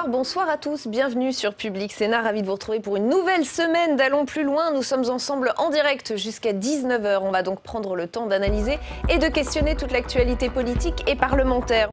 Bonsoir à tous, bienvenue sur Public Sénat, ravi de vous retrouver pour une nouvelle semaine d'Allons plus loin. Nous sommes ensemble en direct jusqu'à 19 h. On va donc prendre le temps d'analyser et de questionner toute l'actualité politique et parlementaire.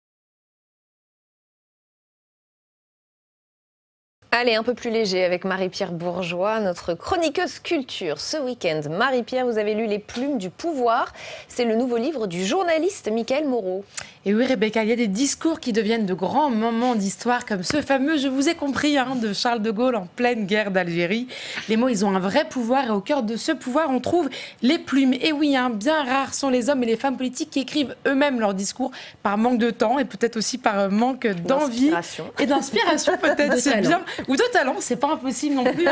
Allez, un peu plus léger avec Marie-Pierre Bourgeois, notre chroniqueuse culture. Ce week-end, Marie-Pierre, vous avez lu Les Plumes du pouvoir. C'est le nouveau livre du journaliste Mickaël Moreau. Et oui, Rebecca, il y a des discours qui deviennent de grands moments d'histoire, comme ce fameux « Je vous ai compris » de Charles de Gaulle en pleine guerre d'Algérie. Les mots, ils ont un vrai pouvoir et au cœur de ce pouvoir, on trouve les plumes. Et oui, bien rares sont les hommes et les femmes politiques qui écrivent eux-mêmes leurs discours par manque de temps et peut-être aussi par manque d'envie et d'inspiration peut-être, c'est bien. Ou de talent, c'est pas impossible non plus.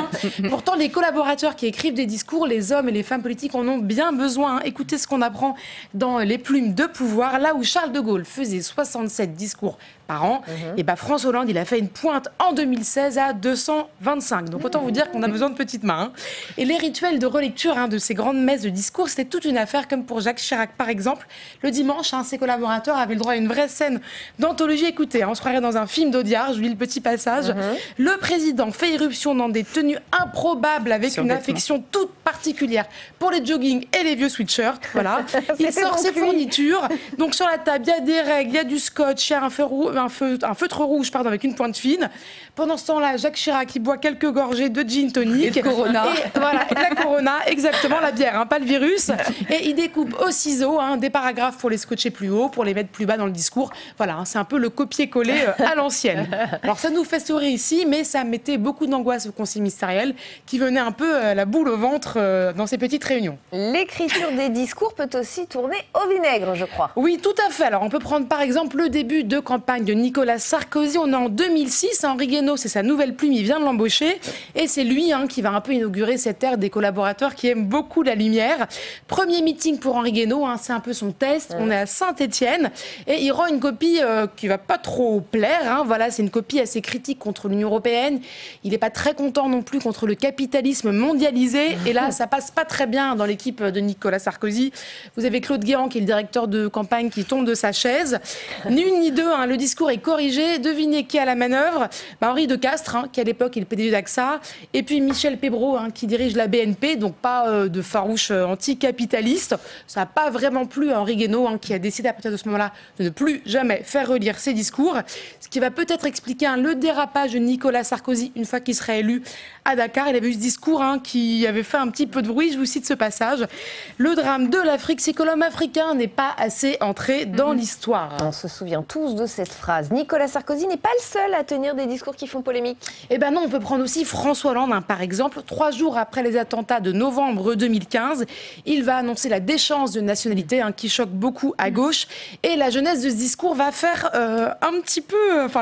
Pourtant, les collaborateurs qui écrivent des discours, les hommes et les femmes politiques en ont bien besoin. Écoutez ce qu'on apprend dans Les Plumes de pouvoir, là où Charles de Gaulle faisait 67 discours par an, et François Hollande, il a fait une pointe en 2016 à 225. Donc autant vous dire qu'on a besoin de petites mains. Et les rituels de relecture de ces grandes messes de discours, c'était toute une affaire, comme pour Jacques Chirac par exemple. Le dimanche, ses collaborateurs avaient le droit à une vraie scène d'anthologie. Écoutez, on se croirait dans un film d'Audiard, je lis le petit passage. Le président fait irruption dans des tenues improbables avec une affection toute particulière pour les jogging et les vieux sweatshirts. Voilà. Il sort ses fournitures. Donc sur la table, il y a des règles, il y a du scotch, il y a un feutre rouge avec une pointe fine. Pendant ce temps-là, Jacques Chirac, il boit quelques gorgées de gin tonic. Et de Corona. Et voilà, et de la Corona, exactement, la bière, pas le virus. Et il découpe au ciseau des paragraphes pour les scotcher plus haut, pour les mettre plus bas dans le discours. Voilà, c'est un peu le copier-coller à l'ancienne. Alors ça nous fait sourire ici, mais ça mettait beaucoup d'angoisse au conseil ministériel qui venait un peu la boule au ventre dans ces petites réunions. L'écriture des discours peut aussi tourner au vinaigre, je crois. Oui, tout à fait. Alors on peut prendre par exemple le début de campagne de Nicolas Sarkozy. On est en 2006. Henri Guénaud, c'est sa nouvelle plume, il vient de l'embaucher. Et c'est lui qui va un peu inaugurer cette ère des collaborateurs qui aiment beaucoup la lumière. Premier meeting pour Henri Guénaud, c'est un peu son test. On est à Saint-Étienne et il rend une copie qui va pas trop plaire. Voilà, c'est une copie assez critique contre l'Union européenne. Il n'est pas très content non plus contre le capitalisme mondialisé. Et là, ça passe pas très bien dans l'équipe de Nicolas Sarkozy. Vous avez Claude Guéant, qui est le directeur de campagne, qui tombe de sa chaise. Ni une ni deux, le discours est corrigé. Devinez qui a la manœuvre? Henri de Castres, qui à l'époque est le PDG d'AXA. Et puis Michel Pébreau, qui dirige la BNP, donc pas de farouche anticapitaliste. Ça n'a pas vraiment plu à Henri Guénaud, qui a décidé à partir de ce moment-là de ne plus jamais faire relire ses discours. Ce qui va peut-être expliquer le dérapage de Nicolas Sarkozy une fois qu'il sera élu à Dakar. Il avait eu ce discours qui avait fait un petit peu de bruit. Je vous cite ce passage. Le drame de l'Afrique, c'est que l'homme africain n'est pas assez entré dans l'histoire. On se souvient tous de cette phrase. Nicolas Sarkozy n'est pas le seul à tenir des discours qui font polémique. Non, on peut prendre aussi François Hollande, par exemple. 3 jours après les attentats de novembre 2015, il va annoncer la déchéance de nationalité qui choque beaucoup à gauche. Et la jeunesse de ce discours va faire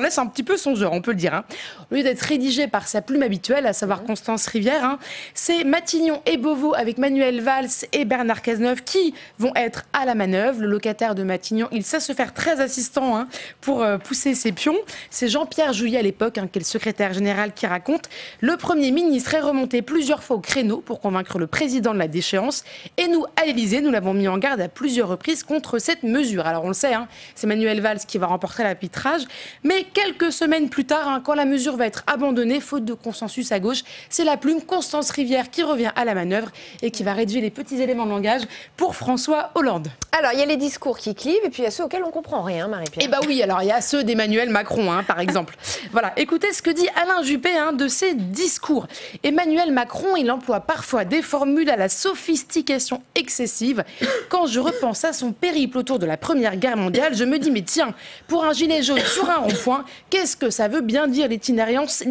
laisse un petit peu songeur, on peut le dire. Au lieu d'être rédigé par sa plume habituelle, à savoir Constance Rivière, c'est Matignon et Beauvau avec Manuel Valls et Bernard Cazeneuve qui vont être à la manœuvre. Le locataire de Matignon, il sait se faire très assistant pour pousser ses pions. C'est Jean-Pierre Jouyet à l'époque, qui est le secrétaire général, qui raconte: le Premier ministre est remonté plusieurs fois au créneau pour convaincre le président de la déchéance. Et nous, à l'Élysée, nous l'avons mis en garde à plusieurs reprises contre cette mesure. Alors on le sait, c'est Manuel Valls qui va remporter l'arbitrage. Mais quelques semaines plus tard, quand la mesure va être abandonnée, faute de consensus à gauche, c'est la plume Constance Rivière qui revient à la manœuvre et qui va rédiger les petits éléments de langage pour François Hollande. Alors, il y a les discours qui clivent et puis il y a ceux auxquels on ne comprend rien, Marie-Pierre. Oui, alors il y a ceux d'Emmanuel Macron, par exemple. Voilà, écoutez ce que dit Alain Juppé de ses discours. Emmanuel Macron, il emploie parfois des formules à la sophistication excessive. Quand je repense à son périple autour de la Première Guerre mondiale, je me dis, mais tiens, pour un gilet jaune sur un rond-point, qu'est-ce que ça veut bien dire l'itinérance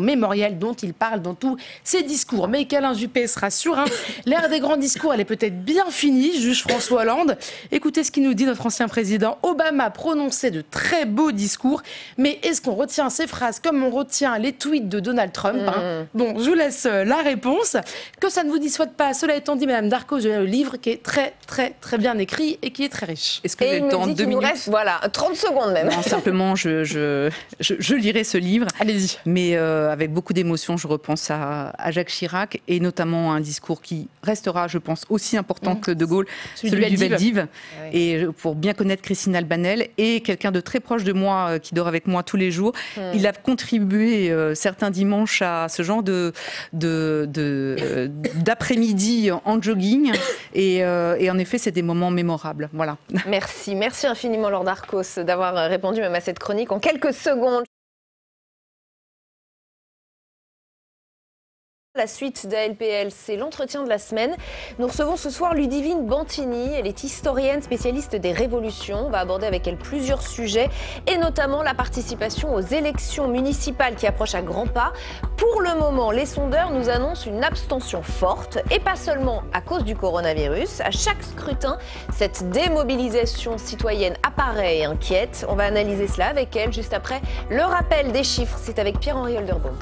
mémorielle dont il parle dans tous ses discours? Mais qu'Alain Juppé se rassure, l'ère des grands discours, elle est peut-être bien finie, juge François Hollande. Écoutez ce qu'il nous dit, notre ancien président. Obama prononçait de très beaux discours, mais est-ce qu'on retient ces phrases comme on retient les tweets de Donald Trump? Bon, je vous laisse la réponse. Que ça ne vous dissuade pas. Cela étant dit, Madame Darcos, j'ai un livre qui est très, très, très bien écrit et qui est très riche. Est-ce que vous avez le temps? 2 minutes? Reste, 30 secondes même. Non, simplement, je lirai ce livre. Allez-y. Mais avec beaucoup d'émotion, je repense à Jacques Chirac et notamment un discours qui restera, je pense, aussi important que De Gaulle, celui du Veldiv. Et pour bien connaître Christine Albanel et quelqu'un de très proche de moi qui dort avec moi tous les jours, il a contribué certains dimanches à ce genre d'après-midi en jogging. Et en effet, c'est des moments mémorables. Voilà. Merci infiniment Laure Darcos d'avoir répondu même à cette chronique en quelques secondes. La suite d'ALPL, c'est l'entretien de la semaine. Nous recevons ce soir Ludivine Bantini. Elle est historienne, spécialiste des révolutions. On va aborder avec elle plusieurs sujets et notamment la participation aux élections municipales qui approchent à grands pas. Pour le moment, les sondeurs nous annoncent une abstention forte et pas seulement à cause du coronavirus. À chaque scrutin, cette démobilisation citoyenne apparaît et inquiète. On va analyser cela avec elle juste après le rappel des chiffres. C'est avec Pierre-Henri Holderbaum.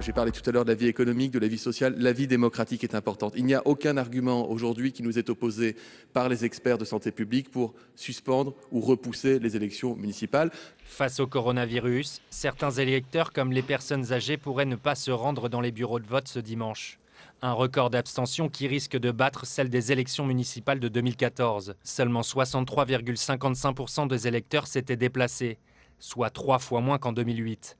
J'ai parlé tout à l'heure de la vie économique, de la vie sociale. La vie démocratique est importante. Il n'y a aucun argument aujourd'hui qui nous est opposé par les experts de santé publique pour suspendre ou repousser les élections municipales. Face au coronavirus, certains électeurs, comme les personnes âgées, pourraient ne pas se rendre dans les bureaux de vote ce dimanche. Un record d'abstention qui risque de battre celle des élections municipales de 2014. Seulement 63,55% des électeurs s'étaient déplacés, soit 3 fois moins qu'en 2008.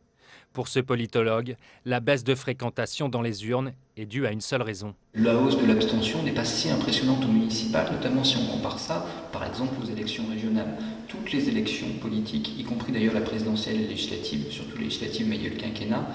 Pour ce politologue, la baisse de fréquentation dans les urnes est due à une seule raison. La hausse de l'abstention n'est pas si impressionnante au municipal, notamment si on compare ça, par exemple, aux élections régionales. Toutes les élections politiques, y compris d'ailleurs la présidentielle et législative, surtout les législatives, mais il y a le quinquennat,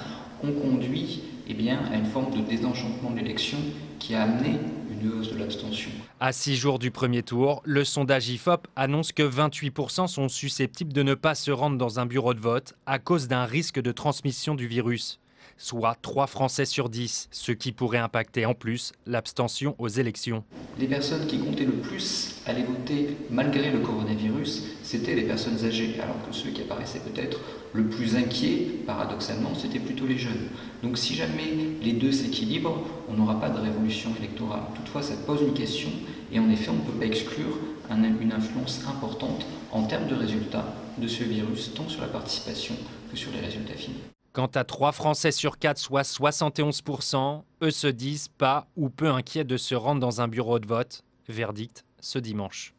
ont conduit à une forme de désenchantement de l'élection qui a amené une hausse de l'abstention. À 6 jours du premier tour, le sondage IFOP annonce que 28% sont susceptibles de ne pas se rendre dans un bureau de vote à cause d'un risque de transmission du virus, soit 3 Français sur 10, ce qui pourrait impacter en plus l'abstention aux élections. Les personnes qui comptaient le plus aller voter malgré le coronavirus, c'était les personnes âgées, alors que ceux qui apparaissaient peut-être le plus inquiets, paradoxalement, c'était plutôt les jeunes. Donc si jamais les deux s'équilibrent, on n'aura pas de révolution électorale. Toutefois, ça pose une question, et en effet, on ne peut pas exclure une influence importante en termes de résultats de ce virus, tant sur la participation que sur les résultats finis. Quant à 3 Français sur 4, soit 71%, eux se disent pas ou peu inquiets de se rendre dans un bureau de vote. Verdict ce dimanche.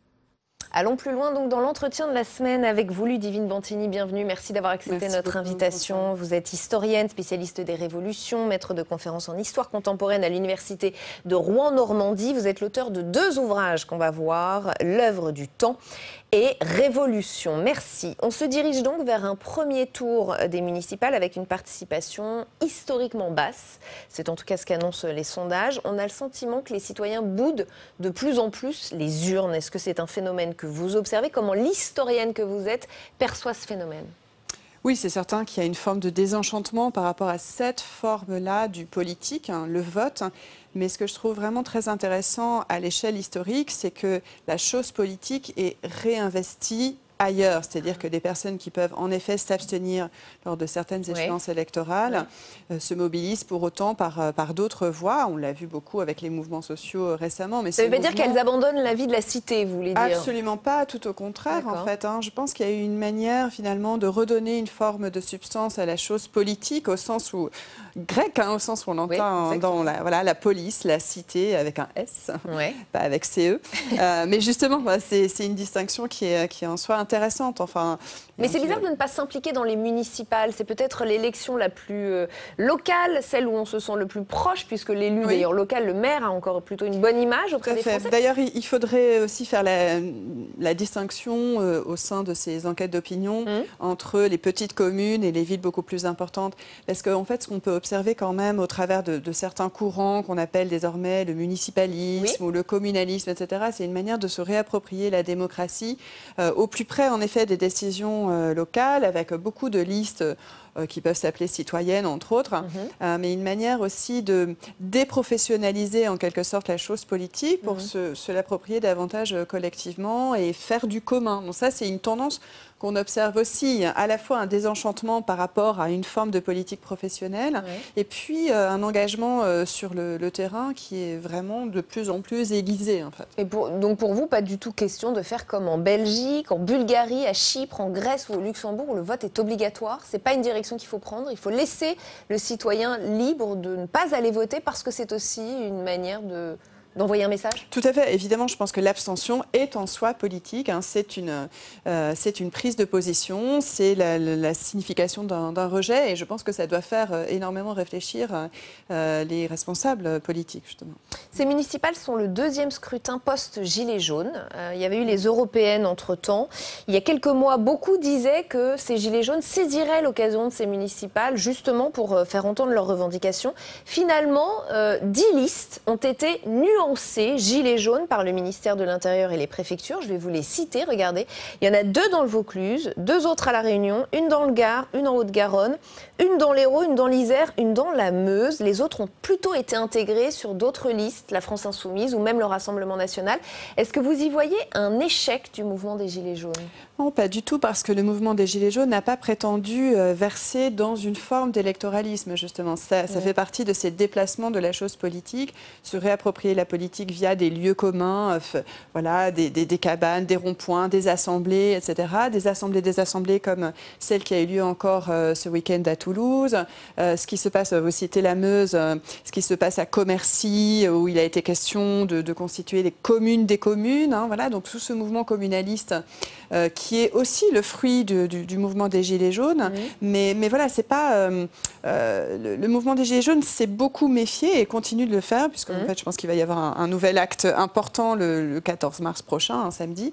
Allons plus loin donc dans l'entretien de la semaine avec vous, Ludivine Bantini. Bienvenue, merci d'avoir accepté notre invitation. Vous êtes historienne, spécialiste des révolutions, maître de conférences en histoire contemporaine à l'université de Rouen-Normandie. Vous êtes l'auteur de 2 ouvrages qu'on va voir, L'œuvre du temps et Révolution. Merci. On se dirige donc vers un premier tour des municipales avec une participation historiquement basse. C'est en tout cas ce qu'annoncent les sondages. On a le sentiment que les citoyens boudent de plus en plus les urnes. Est-ce que c'est un phénomène que vous observez? Comment l'historienne que vous êtes perçoit ce phénomène? Oui, c'est certain qu'il y a une forme de désenchantement par rapport à cette forme-là du politique, le vote. Mais ce que je trouve vraiment très intéressant à l'échelle historique, c'est que la chose politique est réinvestie ailleurs, c'est-à-dire que des personnes qui peuvent en effet s'abstenir lors de certaines échéances électorales se mobilisent pour autant par d'autres voies. On l'a vu beaucoup avec les mouvements sociaux récemment. Mais ça ne veut pas dire qu'elles abandonnent la vie de la cité, vous voulez dire? Absolument pas, tout au contraire en fait. Je pense qu'il y a eu une manière finalement de redonner une forme de substance à la chose politique au sens où grec, au sens où on entend dans la police, la cité avec un S, pas avec CE. Mais justement, c'est une distinction qui est en soi intéressante. Mais c'est bizarre de ne pas s'impliquer dans les municipales. C'est peut-être l'élection la plus locale, celle où on se sent le plus proche, puisque l'élu, d'ailleurs local, le maire, a encore plutôt une bonne image auprès des Français. D'ailleurs, il faudrait aussi faire la distinction au sein de ces enquêtes d'opinion entre les petites communes et les villes beaucoup plus importantes. Parce qu'en fait, ce qu'on peut observer quand même au travers de certains courants qu'on appelle désormais le municipalisme ou le communalisme, etc., c'est une manière de se réapproprier la démocratie au plus près, en effet, des décisions locales, avec beaucoup de listes qui peuvent s'appeler citoyennes, entre autres, mais une manière aussi de déprofessionnaliser en quelque sorte la chose politique pour se l'approprier davantage collectivement et faire du commun. Donc ça, c'est une tendance qu'on observe aussi, à la fois un désenchantement par rapport à une forme de politique professionnelle et puis un engagement sur le terrain qui est vraiment de plus en plus aiguisé, en fait. Et donc pour vous, pas du tout question de faire comme en Belgique, en Bulgarie, à Chypre, en Grèce ou au Luxembourg où le vote est obligatoire? C'est pas une direction direction qu'il faut prendre. Il faut laisser le citoyen libre de ne pas aller voter parce que c'est aussi une manière d'envoyer un message? Tout à fait. Évidemment, je pense que l'abstention est en soi politique. Hein. C'est une prise de position, c'est la signification d'un rejet. Et je pense que ça doit faire énormément réfléchir les responsables politiques, justement. Ces municipales sont le deuxième scrutin post-Gilets jaunes. Il y avait eu les européennes entre-temps. Il y a quelques mois, beaucoup disaient que ces Gilets jaunes saisiraient l'occasion de ces municipales justement pour faire entendre leurs revendications. Finalement, 10 listes ont été nuancées, Gilets jaunes, par le ministère de l'Intérieur et les préfectures. Je vais vous les citer, regardez. Il y en a 2 dans le Vaucluse, 2 autres à La Réunion, une dans le Gard, une en Haute-Garonne, une dans l'Hérault, une dans l'Isère, une dans la Meuse. Les autres ont plutôt été intégrés sur d'autres listes, la France Insoumise ou même le Rassemblement National. Est-ce que vous y voyez un échec du mouvement des Gilets jaunes? Non, pas du tout, parce que le mouvement des Gilets jaunes n'a pas prétendu verser dans une forme d'électoralisme, justement. Ça fait partie de ces déplacements de la chose politique, se réapproprier la politique via des lieux communs, voilà, des cabanes, des ronds-points, des assemblées, etc. Des assemblées comme celle qui a eu lieu encore ce week-end à Toulouse. Ce qui se passe, vous citez la Meuse, ce qui se passe à Commercy, où il a été question de constituer les communes des communes. Hein, voilà, donc tout ce mouvement communaliste qui est aussi le fruit du mouvement des Gilets jaunes. Mais voilà, c'est pas le mouvement des Gilets jaunes s'est beaucoup méfié et continue de le faire, puisque en fait, je pense qu'il va y avoir un nouvel acte important le 14 mars prochain, un samedi.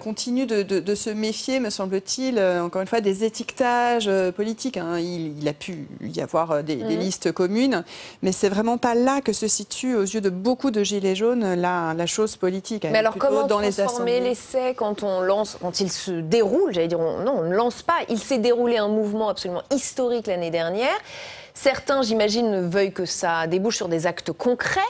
Continue de se méfier, me semble-t-il, encore une fois, des étiquetages politiques. Hein. Il a pu y avoir des listes communes, mais c'est vraiment pas là que se situe, aux yeux de beaucoup de Gilets jaunes, la chose politique. Mais alors, comment transformer l'essai quand il se déroule, j'allais dire, non, on ne lance pas. Il s'est déroulé un mouvement absolument historique l'année dernière. Certains, j'imagine, ne veuillent que ça débouche sur des actes concrets.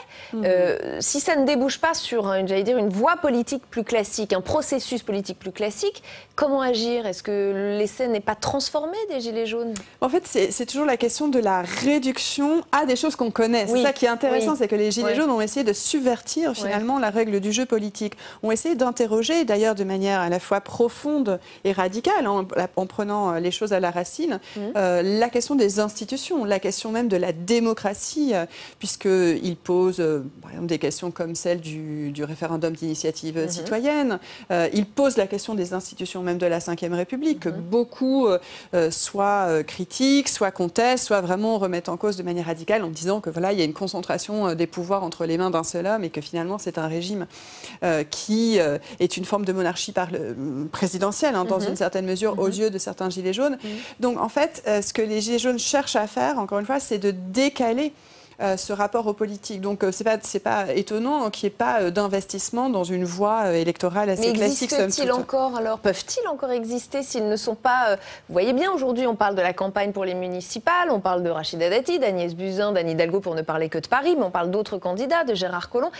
Si ça ne débouche pas sur, une voie politique plus classique, un processus politique plus classique, comment agir? Est-ce que l'essai n'est pas transformé des Gilets jaunes? En fait, c'est toujours la question de la réduction à des choses qu'on connaît. C'est ça qui est intéressant, c'est que les Gilets jaunes ont essayé de subvertir finalement la règle du jeu politique. Ont essayé d'interroger, d'ailleurs de manière à la fois profonde et radicale, en prenant les choses à la racine, la question des institutions, la question même de la démocratie, puisqu'il pose par exemple des questions comme celle du référendum d'initiative citoyenne. Il pose la question des institutions même de la Ve République, que beaucoup soit critiquent, soit contestent, soit vraiment remettent en cause de manière radicale en disant que voilà, il y a une concentration des pouvoirs entre les mains d'un seul homme et que finalement c'est un régime qui est une forme de monarchie présidentielle, dans une certaine mesure, aux yeux de certains Gilets jaunes. Donc en fait, ce que les Gilets jaunes cherchent à faire, encore une fois, c'est de décaler ce rapport aux politiques. Donc, c'est pas étonnant qu'il n'y ait pas d'investissement dans une voie électorale assez classique. Mais existent-ils encore, alors? Peuvent-ils encore exister s'ils ne sont pas... Vous voyez bien, aujourd'hui, on parle de la campagne pour les municipales, on parle de Rachida Dati, d'Agnès Buzyn, d'Anne Hidalgo, pour ne parler que de Paris, mais on parle d'autres candidats, de Gérard Collomb.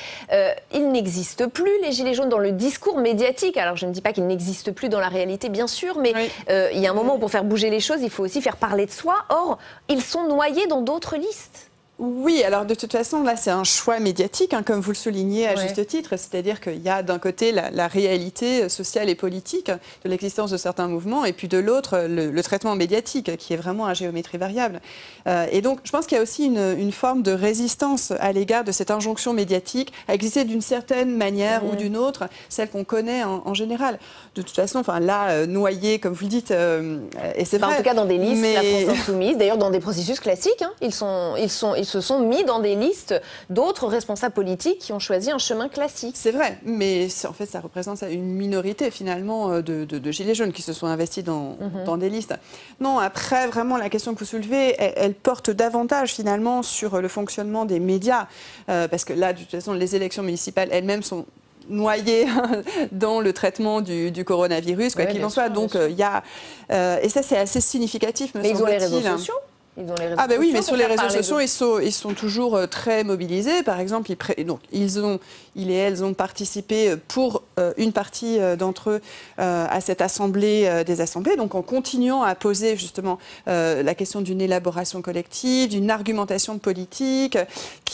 Ils n'existent plus, les Gilets jaunes, dans le discours médiatique. Alors, je ne dis pas qu'ils n'existent plus dans la réalité, bien sûr, mais il y a un moment où, pour faire bouger les choses, il faut aussi faire parler de soi. Or, ils sont noyés dans d'autres listes. Oui, alors de toute façon, là, c'est un choix médiatique, comme vous le soulignez à juste titre, c'est-à-dire qu'il y a d'un côté la réalité sociale et politique de l'existence de certains mouvements, et puis de l'autre, le traitement médiatique, qui est vraiment à géométrie variable. Et donc, je pense qu'il y a aussi une forme de résistance à l'égard de cette injonction médiatique à exister d'une certaine manière ou d'une autre, celle qu'on connaît en général. De toute façon, là, noyé, comme vous le dites, et c'est vrai. En tout cas, dans des listes, la France Insoumise, d'ailleurs, dans des processus classiques, ils se sont mis dans des listes d'autres responsables politiques qui ont choisi un chemin classique. C'est vrai, mais en fait, ça représente une minorité, finalement, de Gilets jaunes qui se sont investis dans des listes. Non, après, vraiment, la question que vous soulevez, elle porte davantage, finalement, sur le fonctionnement des médias. Parce que là, de toute façon, les élections municipales elles-mêmes sont noyés dans le traitement du coronavirus, quoi qu'il en soit. Donc, il y a... et ça, c'est assez significatif, me semble-t-il. Mais ils ont les réseaux sociaux. Oui, mais sur les réseaux sociaux, ils sont toujours très mobilisés. Par exemple, ils et elles ont participé pour une partie d'entre eux à cette assemblée des assemblées, donc en continuant à poser justement la question d'une élaboration collective, d'une argumentation politique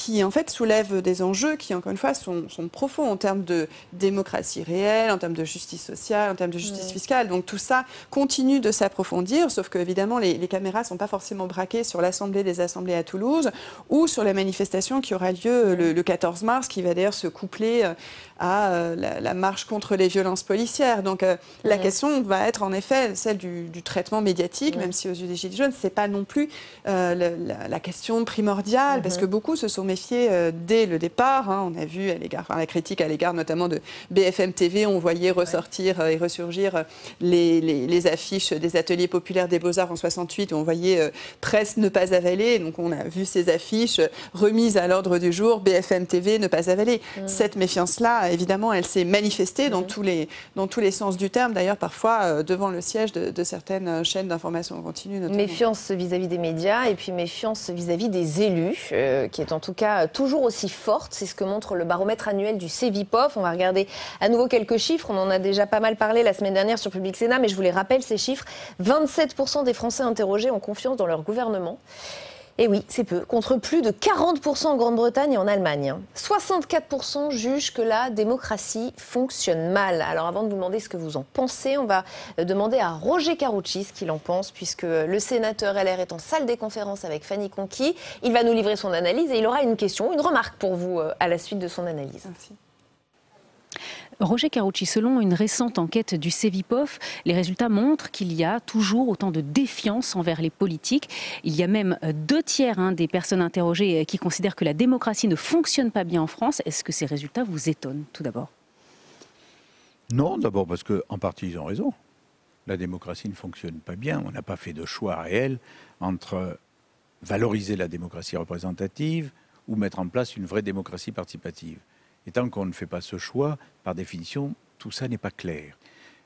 qui en fait soulève des enjeux qui, encore une fois, sont profonds en termes de démocratie réelle, en termes de justice sociale, en termes de justice fiscale. Donc tout ça continue de s'approfondir, sauf que évidemment les caméras ne sont pas forcément braquées sur l'Assemblée des Assemblées à Toulouse ou sur la manifestation qui aura lieu le 14 mars, qui va d'ailleurs se coupler à la marche contre les violences policières. Donc la question va être en effet celle du traitement médiatique, même si aux yeux des Gilets jaunes, ce n'est pas non plus la question primordiale, parce que beaucoup se sont méfiés dès le départ. On a vu la critique à l'égard notamment de BFM TV, on voyait ressortir et ressurgir les affiches des ateliers populaires des Beaux-Arts en 68, où on voyait presse ne pas avaler. Donc on a vu ces affiches remises à l'ordre du jour, BFM TV ne pas avaler. Cette méfiance-là, évidemment, elle s'est manifestée dans tous les sens du terme, d'ailleurs parfois devant le siège de certaines chaînes d'information continue. Notamment. Méfiance vis-à-vis des médias et puis méfiance vis-à-vis des élus, qui est en tout cas toujours aussi forte. C'est ce que montre le baromètre annuel du Cevipof. On va regarder à nouveau quelques chiffres. On en a déjà pas mal parlé la semaine dernière sur Public Sénat, mais je vous les rappelle, ces chiffres. 27% des Français interrogés ont confiance dans leur gouvernement. Et oui, c'est peu, contre plus de 40% en Grande-Bretagne et en Allemagne. 64% jugent que la démocratie fonctionne mal. Alors avant de vous demander ce que vous en pensez, on va demander à Roger Karoutchi ce qu'il en pense, puisque le sénateur LR est en salle des conférences avec Fanny Conquis. Il va nous livrer son analyse et il aura une question, une remarque pour vous à la suite de son analyse. Merci. Roger Karoutchi, selon une récente enquête du Cevipof, les résultats montrent qu'il y a toujours autant de défiance envers les politiques. Il y a même 2/3 des personnes interrogées qui considèrent que la démocratie ne fonctionne pas bien en France. Est-ce que ces résultats vous étonnent, tout d'abord? Non, d'abord parce qu'en partie, ils ont raison. La démocratie ne fonctionne pas bien. On n'a pas fait de choix réel entre valoriser la démocratie représentative ou mettre en place une vraie démocratie participative. Et tant qu'on ne fait pas ce choix, par définition, tout ça n'est pas clair.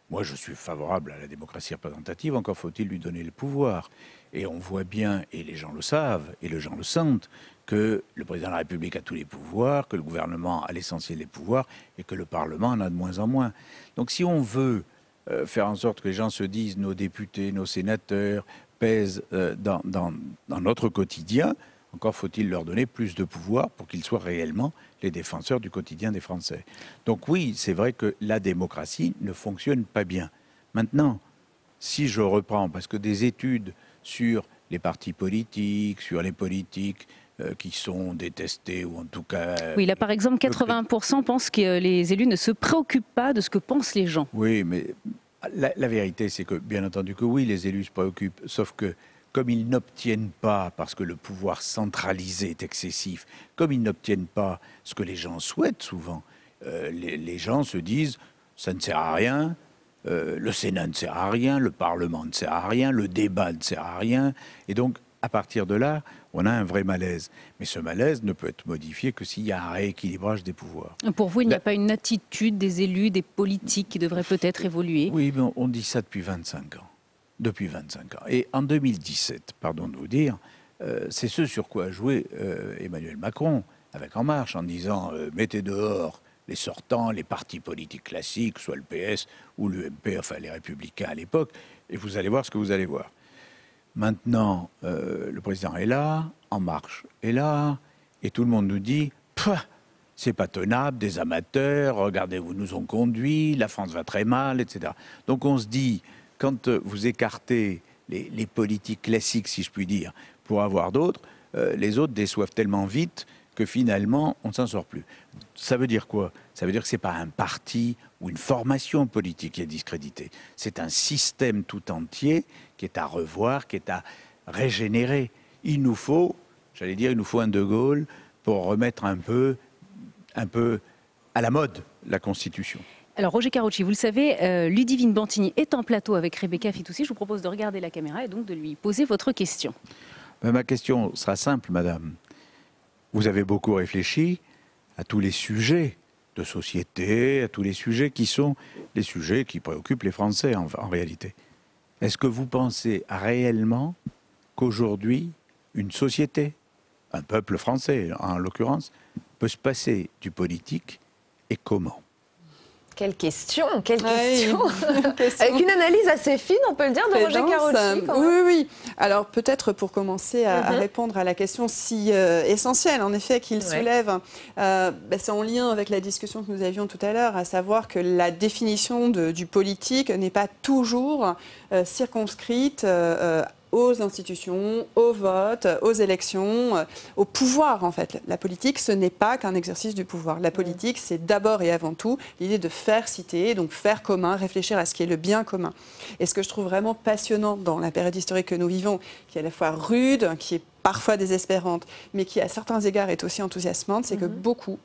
Moi, je suis favorable à la démocratie représentative, encore faut-il lui donner le pouvoir. Et on voit bien, et les gens le savent, et les gens le sentent, que le président de la République a tous les pouvoirs, que le gouvernement a l'essentiel des pouvoirs, et que le Parlement en a de moins en moins. Donc si on veut faire en sorte que les gens se disent nos députés, nos sénateurs pèsent dans notre quotidien, encore faut-il leur donner plus de pouvoir pour qu'ils soient réellement les défenseurs du quotidien des Français. Donc oui, c'est vrai que la démocratie ne fonctionne pas bien. Maintenant, si je reprends, parce que des études sur les partis politiques, sur les politiques qui sont détestés ou en tout cas... Oui, là par exemple, 80% pensent que les élus ne se préoccupent pas de ce que pensent les gens. Oui, mais la vérité, c'est que bien entendu que oui, les élus se préoccupent, sauf que comme ils n'obtiennent pas, parce que le pouvoir centralisé est excessif, comme ils n'obtiennent pas ce que les gens souhaitent souvent, les gens se disent « ça ne sert à rien, le Sénat ne sert à rien, le Parlement ne sert à rien, le débat ne sert à rien ». Et donc, à partir de là, on a un vrai malaise. Mais ce malaise ne peut être modifié que s'il y a un rééquilibrage des pouvoirs. Pour vous, il n'y a pas une attitude des élus, des politiques qui devrait peut-être évoluer? Oui, mais on dit ça depuis 25 ans. Depuis 25 ans. Et en 2017, pardon de vous dire, c'est ce sur quoi a joué Emmanuel Macron avec En Marche, en disant mettez dehors les sortants, les partis politiques classiques, soit le PS ou l'UMP, enfin les Républicains à l'époque, et vous allez voir ce que vous allez voir. Maintenant, le président est là, En Marche est là, et tout le monde nous dit c'est pas tenable, des amateurs, regardez où nous ont conduits, la France va très mal, etc. Donc on se dit, quand vous écartez les politiques classiques, si je puis dire, pour avoir d'autres, les autres déçoivent tellement vite que finalement, on ne s'en sort plus. Ça veut dire quoi? Ça veut dire que ce n'est pas un parti ou une formation politique qui est discréditée. C'est un système tout entier qui est à revoir, qui est à régénérer. Il nous faut, j'allais dire, il nous faut un De Gaulle pour remettre un peu à la mode la Constitution. Alors Roger Karoutchi, vous le savez, Ludivine Bantigny est en plateau avec Rebecca Fitoussi. Je vous propose de regarder la caméra et donc de lui poser votre question. Ma question sera simple, madame. Vous avez beaucoup réfléchi à tous les sujets de société, à tous les sujets qui sont les sujets qui préoccupent les Français en réalité. Est-ce que vous pensez réellement qu'aujourd'hui, une société, un peuple français en l'occurrence, peut se passer du politique et comment ? Quelle question. Avec une analyse assez fine, on peut le dire, de Roger Carochi. Oui. Alors peut-être pour commencer à répondre à la question si essentielle, en effet, qu'il soulève, c'est en lien avec la discussion que nous avions tout à l'heure, à savoir que la définition du politique n'est pas toujours circonscrite aux institutions, au vote, aux élections, au pouvoir en fait. La politique, ce n'est pas qu'un exercice du pouvoir. La politique, c'est d'abord et avant tout l'idée de faire cité, donc faire commun, réfléchir à ce qui est le bien commun. Et ce que je trouve vraiment passionnant dans la période historique que nous vivons, qui est à la fois rude, qui est parfois désespérante, mais qui à certains égards est aussi enthousiasmante, c'est que beaucoup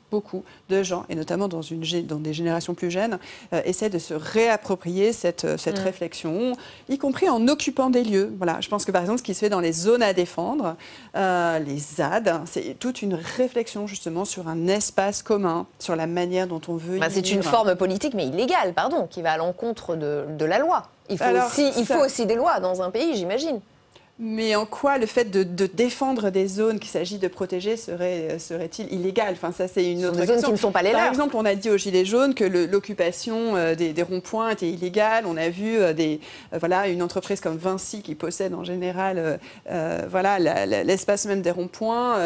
de gens, et notamment dans des générations plus jeunes, essaient de se réapproprier cette réflexion, y compris en occupant des lieux. Voilà, je pense que par exemple ce qui se fait dans les zones à défendre, les ZAD, c'est toute une réflexion justement sur un espace commun, sur la manière dont on veut y c'est une forme politique, mais illégale, qui va à l'encontre de la loi. Il faut aussi des lois dans un pays, j'imagine. Mais en quoi le fait de défendre des zones qu'il s'agit de protéger serait-il illégal? Enfin, ça, c'est une autre question. Des zones qui ne sont pas les leurs. Par exemple, on a dit aux Gilets jaunes que l'occupation des ronds-points était illégale. On a vu une entreprise comme Vinci qui possède en général l'espace même des ronds-points,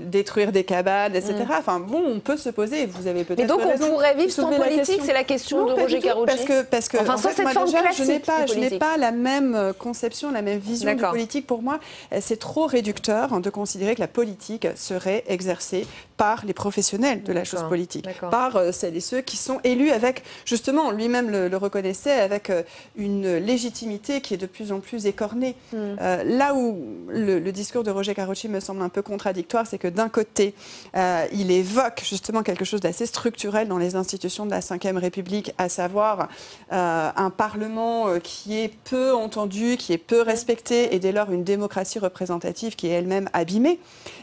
détruire des cabanes, etc. Enfin, bon, on peut se poser. Vous avez peut-être raison. Mais donc, on pourrait vivre sans politique? C'est la question de Roger Carochi. Parce que sans cette forme classique je n'ai pas la même conception, la même vision de politique. Pour moi, c'est trop réducteur de considérer que la politique serait exercée par les professionnels de la chose politique, par celles et ceux qui sont élus avec, justement, lui-même le reconnaissait, avec une légitimité qui est de plus en plus écornée. Là où le discours de Roger Carochi me semble un peu contradictoire, c'est que d'un côté, il évoque justement quelque chose d'assez structurel dans les institutions de la Ve République, à savoir un Parlement qui est peu entendu, qui est peu respecté, et dès lors une démocratie représentative qui est elle-même abîmée,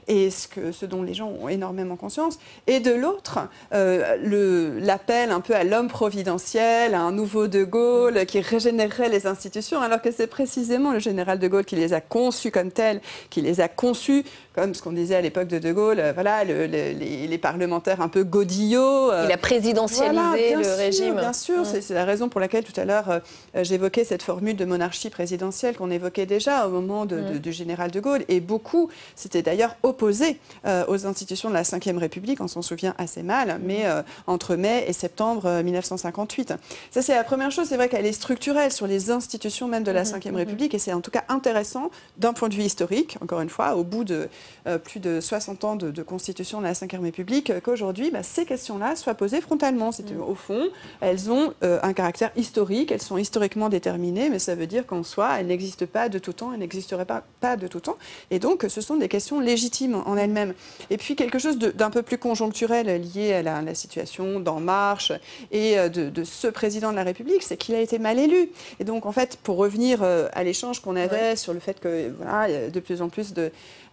et ce dont les gens ont énormément conscience. Et de l'autre, l'appel un peu à l'homme providentiel, à un nouveau De Gaulle qui régénérerait les institutions, alors que c'est précisément le général De Gaulle qui les a conçues comme telles, qui les a conçues comme ce qu'on disait à l'époque de De Gaulle, les parlementaires un peu godillots. Il a présidentialisé le régime. Bien sûr, c'est la raison pour laquelle tout à l'heure j'évoquais cette formule de monarchie présidentielle qu'on évoquait déjà au moment du général De Gaulle. Et beaucoup s'étaient d'ailleurs opposés aux institutions de la Ve République, on s'en souvient assez mal, mais entre mai et septembre 1958. Ça, c'est la première chose. C'est vrai qu'elle est structurelle sur les institutions même de la Ve République, et c'est en tout cas intéressant d'un point de vue historique, encore une fois, au bout de plus de 60 ans de constitution de la Ve République, qu'aujourd'hui, ces questions-là soient posées frontalement. Au fond, elles ont un caractère historique, elles sont historiquement déterminées, mais ça veut dire qu'en soi, elles n'existent pas de tout temps, elles n'existeraient pas de tout temps. Et donc, ce sont des questions légitimes en elles-mêmes. Et puis, quelque chose d'un peu plus conjoncturel lié à la situation d'En Marche et de ce président de la République, c'est qu'il a été mal élu. Et donc, en fait, pour revenir à l'échange qu'on avait sur le fait que de plus en plus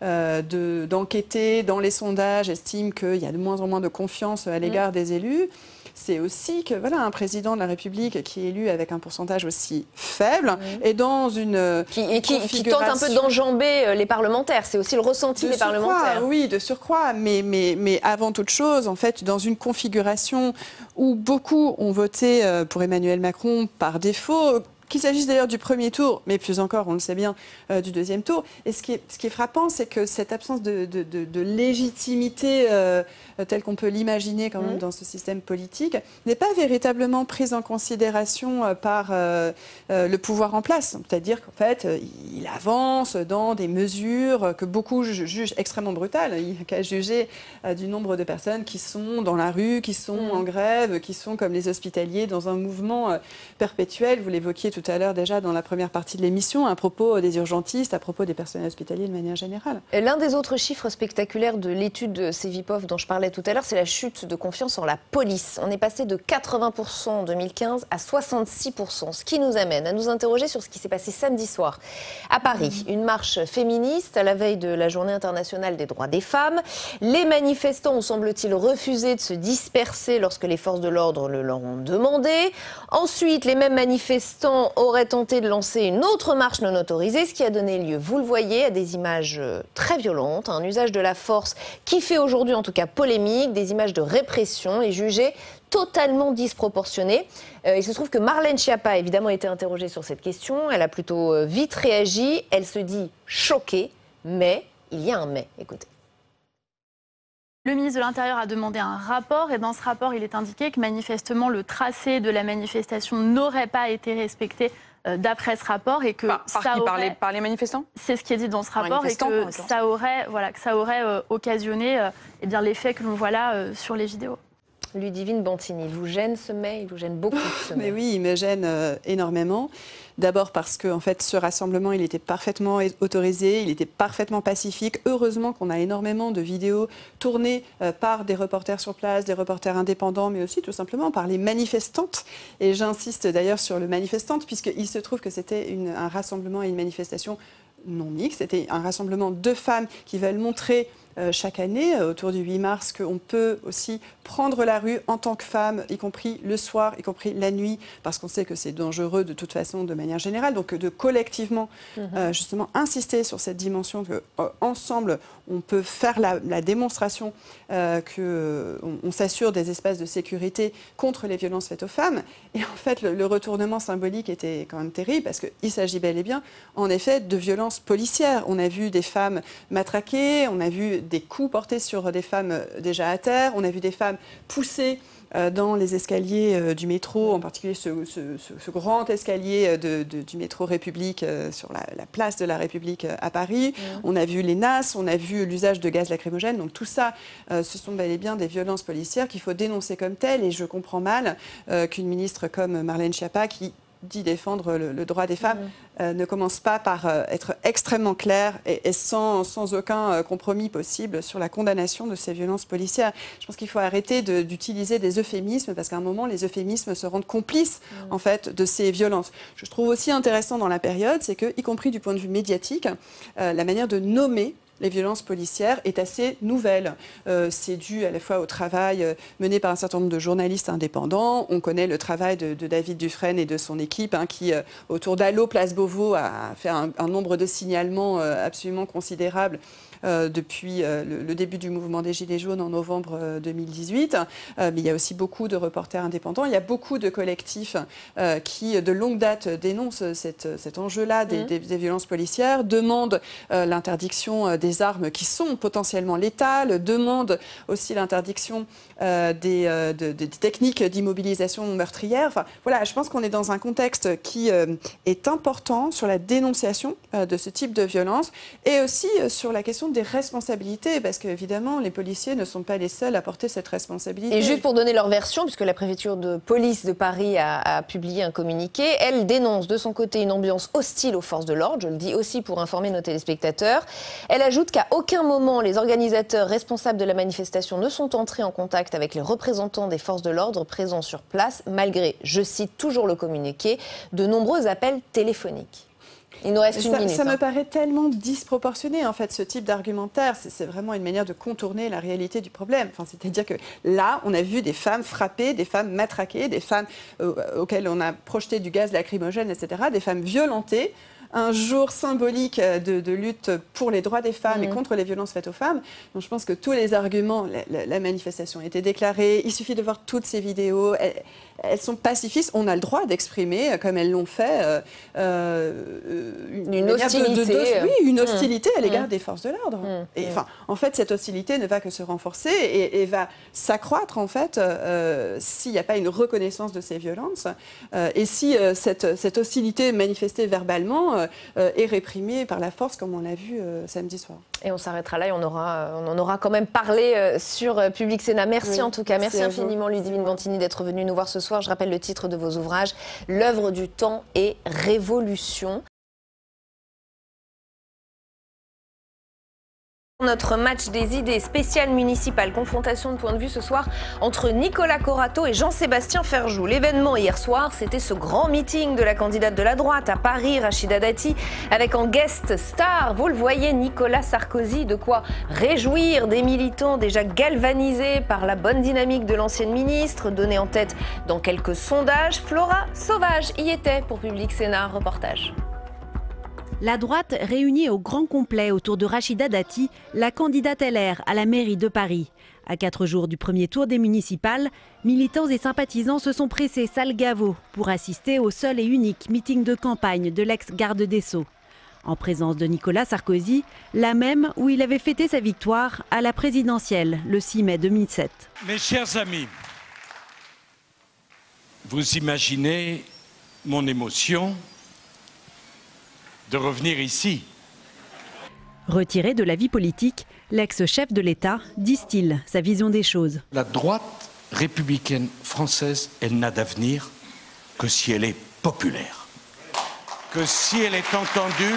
d'enquêter dans les sondages estiment qu'il y a de moins en moins de confiance à l'égard des élus, c'est aussi que un président de la République qui est élu avec un pourcentage aussi faible et dans une qui tente un peu d'enjamber les parlementaires. C'est aussi le ressenti des parlementaires. Oui, de surcroît, mais avant toute chose, en fait, dans une configuration où beaucoup ont voté pour Emmanuel Macron par défaut, qu'il s'agisse d'ailleurs du premier tour, mais plus encore, on le sait bien, du deuxième tour. Et ce qui est frappant, c'est que cette absence de légitimité telle qu'on peut l'imaginer quand même dans ce système politique n'est pas véritablement prise en considération par le pouvoir en place. C'est-à-dire qu'en fait, il avance dans des mesures que beaucoup jugent extrêmement brutales. Il n'y a qu'à juger du nombre de personnes qui sont dans la rue, qui sont en grève, qui sont comme les hospitaliers dans un mouvement perpétuel. Vous l'évoquiez tout à l'heure déjà dans la première partie de l'émission, à propos des urgentistes, à propos des personnels hospitaliers de manière générale. L'un des autres chiffres spectaculaires de l'étude Cevipof dont je parlais tout à l'heure, c'est la chute de confiance en la police. On est passé de 80% en 2015 à 66%, ce qui nous amène à nous interroger sur ce qui s'est passé samedi soir à Paris. Une marche féministe à la veille de la Journée internationale des droits des femmes. Les manifestants ont, semble-t-il, refusé de se disperser lorsque les forces de l'ordre le leur ont demandé. Ensuite, les mêmes manifestants Clermont aurait tenté de lancer une autre marche non autorisée, ce qui a donné lieu, vous le voyez, à des images très violentes, un usage de la force qui fait aujourd'hui en tout cas polémique, des images de répression et jugées totalement disproportionnées. Il se trouve que Marlène Schiappa a évidemment été interrogée sur cette question, elle a plutôt vite réagi, elle se dit choquée, mais il y a un mais, écoutez. Le ministre de l'Intérieur a demandé un rapport et dans ce rapport, il est indiqué que manifestement le tracé de la manifestation n'aurait pas été respecté d'après ce rapport et que par les manifestants. C'est ce qui est dit dans ce rapport et que ça aurait occasionné l'effet que l'on voit là sur les vidéos. Ludivine Bantini, il vous gêne ce mais, il vous gêne beaucoup ce mais. Mais oui, il me gêne énormément. D'abord parce que en fait, ce rassemblement, il était parfaitement autorisé, il était parfaitement pacifique. Heureusement qu'on a énormément de vidéos tournées par des reporters sur place, des reporters indépendants, mais aussi tout simplement par les manifestantes. Et j'insiste d'ailleurs sur le manifestante, puisqu'il se trouve que c'était un rassemblement et une manifestation non mixte. C'était un rassemblement de femmes qui veulent montrer chaque année, autour du 8 mars, qu'on peut aussi prendre la rue en tant que femme, y compris le soir, y compris la nuit, parce qu'on sait que c'est dangereux de toute façon, de manière générale. Donc de collectivement, justement, insister sur cette dimension qu'ensemble, on peut faire la démonstration qu'on s'assure des espaces de sécurité contre les violences faites aux femmes. Et en fait, le retournement symbolique était quand même terrible, parce qu'il s'agit bel et bien, en effet, de violences policières. On a vu des femmes matraquées, on a vu des coups portés sur des femmes déjà à terre, on a vu des femmes poussées dans les escaliers du métro, en particulier ce grand escalier du métro République sur la place de la République à Paris. On a vu les NAS, on a vu l'usage de gaz lacrymogène. Donc tout ça, ce sont bel et bien des violences policières qu'il faut dénoncer comme telles. Et je comprends mal qu'une ministre comme Marlène Schiappa, qui dit défendre le droit des femmes, ne commence pas par être extrêmement claire et sans aucun compromis possible sur la condamnation de ces violences policières. Je pense qu'il faut arrêter d'utiliser des euphémismes, parce qu'à un moment, les euphémismes se rendent complices en fait, de ces violences. Je trouve aussi intéressant dans la période, c'est que, y compris du point de vue médiatique, la manière de nommer les violences policières est assez nouvelle. C'est dû à la fois au travail mené par un certain nombre de journalistes indépendants. On connaît le travail de David Dufresne et de son équipe qui, autour d'Allo Place Beauvau, a fait un nombre de signalements absolument considérable depuis le début du mouvement des Gilets jaunes en novembre 2018. Mais il y a aussi beaucoup de reporters indépendants. Il y a beaucoup de collectifs qui, de longue date, dénoncent cet enjeu-là des violences policières, demandent l'interdiction des armes qui sont potentiellement létales, demandent aussi l'interdiction des techniques d'immobilisation meurtrière. Enfin, voilà, je pense qu'on est dans un contexte qui est important sur la dénonciation de ce type de violence et aussi sur la question des responsabilités, parce qu'évidemment, les policiers ne sont pas les seuls à porter cette responsabilité. Et juste pour donner leur version, puisque la préfecture de police de Paris a publié un communiqué, elle dénonce de son côté une ambiance hostile aux forces de l'ordre, je le dis aussi pour informer nos téléspectateurs. Elle ajoute qu'à aucun moment, les organisateurs responsables de la manifestation ne sont entrés en contact avec les représentants des forces de l'ordre présents sur place, malgré, je cite toujours le communiqué, de nombreux appels téléphoniques. Il nous reste une minute. Ça me paraît tellement disproportionné, en fait, ce type d'argumentaire. C'est vraiment une manière de contourner la réalité du problème. Enfin, c'est-à-dire que là, on a vu des femmes frappées, des femmes matraquées, des femmes auxquelles on a projeté du gaz lacrymogène, etc., des femmes violentées. Un jour symbolique de lutte pour les droits des femmes et contre les violences faites aux femmes. Donc je pense que tous les arguments, la manifestation a été déclarée, il suffit de voir toutes ces vidéos, elles sont pacifistes, on a le droit d'exprimer, comme elles l'ont fait, une hostilité. Une hostilité à l'égard des forces de l'ordre. Et enfin, en fait, cette hostilité ne va que se renforcer et va s'accroître, en fait, s'il n'y a pas une reconnaissance de ces violences. Et si cette hostilité manifestée verbalement est réprimée par la force, comme on l'a vu samedi soir. Et on s'arrêtera là et on en aura quand même parlé sur Public Sénat. Merci en tout cas. Merci infiniment Ludivine Bantini d'être venue nous voir ce soir. Je rappelle le titre de vos ouvrages, L'œuvre du temps et Révolution. Notre match des idées spécial municipal, confrontation de points de vue ce soir entre Nicolas Corato et Jean-Sébastien Ferjou. L'événement hier soir, c'était ce grand meeting de la candidate de la droite à Paris, Rachida Dati, avec en guest star, vous le voyez, Nicolas Sarkozy, de quoi réjouir des militants déjà galvanisés par la bonne dynamique de l'ancienne ministre, donnée en tête dans quelques sondages. Flora Sauvage y était pour Public Sénat, reportage. La droite réunie au grand complet autour de Rachida Dati, la candidate LR à la mairie de Paris. À 4 jours du premier tour des municipales, militants et sympathisants se sont pressés salle Gaveau pour assister au seul et unique meeting de campagne de l'ex-garde des Sceaux. En présence de Nicolas Sarkozy, la même où il avait fêté sa victoire à la présidentielle le 6 mai 2007. Mes chers amis, vous imaginez mon émotion de revenir ici. Retiré de la vie politique, l'ex-chef de l'État distille sa vision des choses. La droite républicaine française, elle n'a d'avenir que si elle est populaire, que si elle est entendue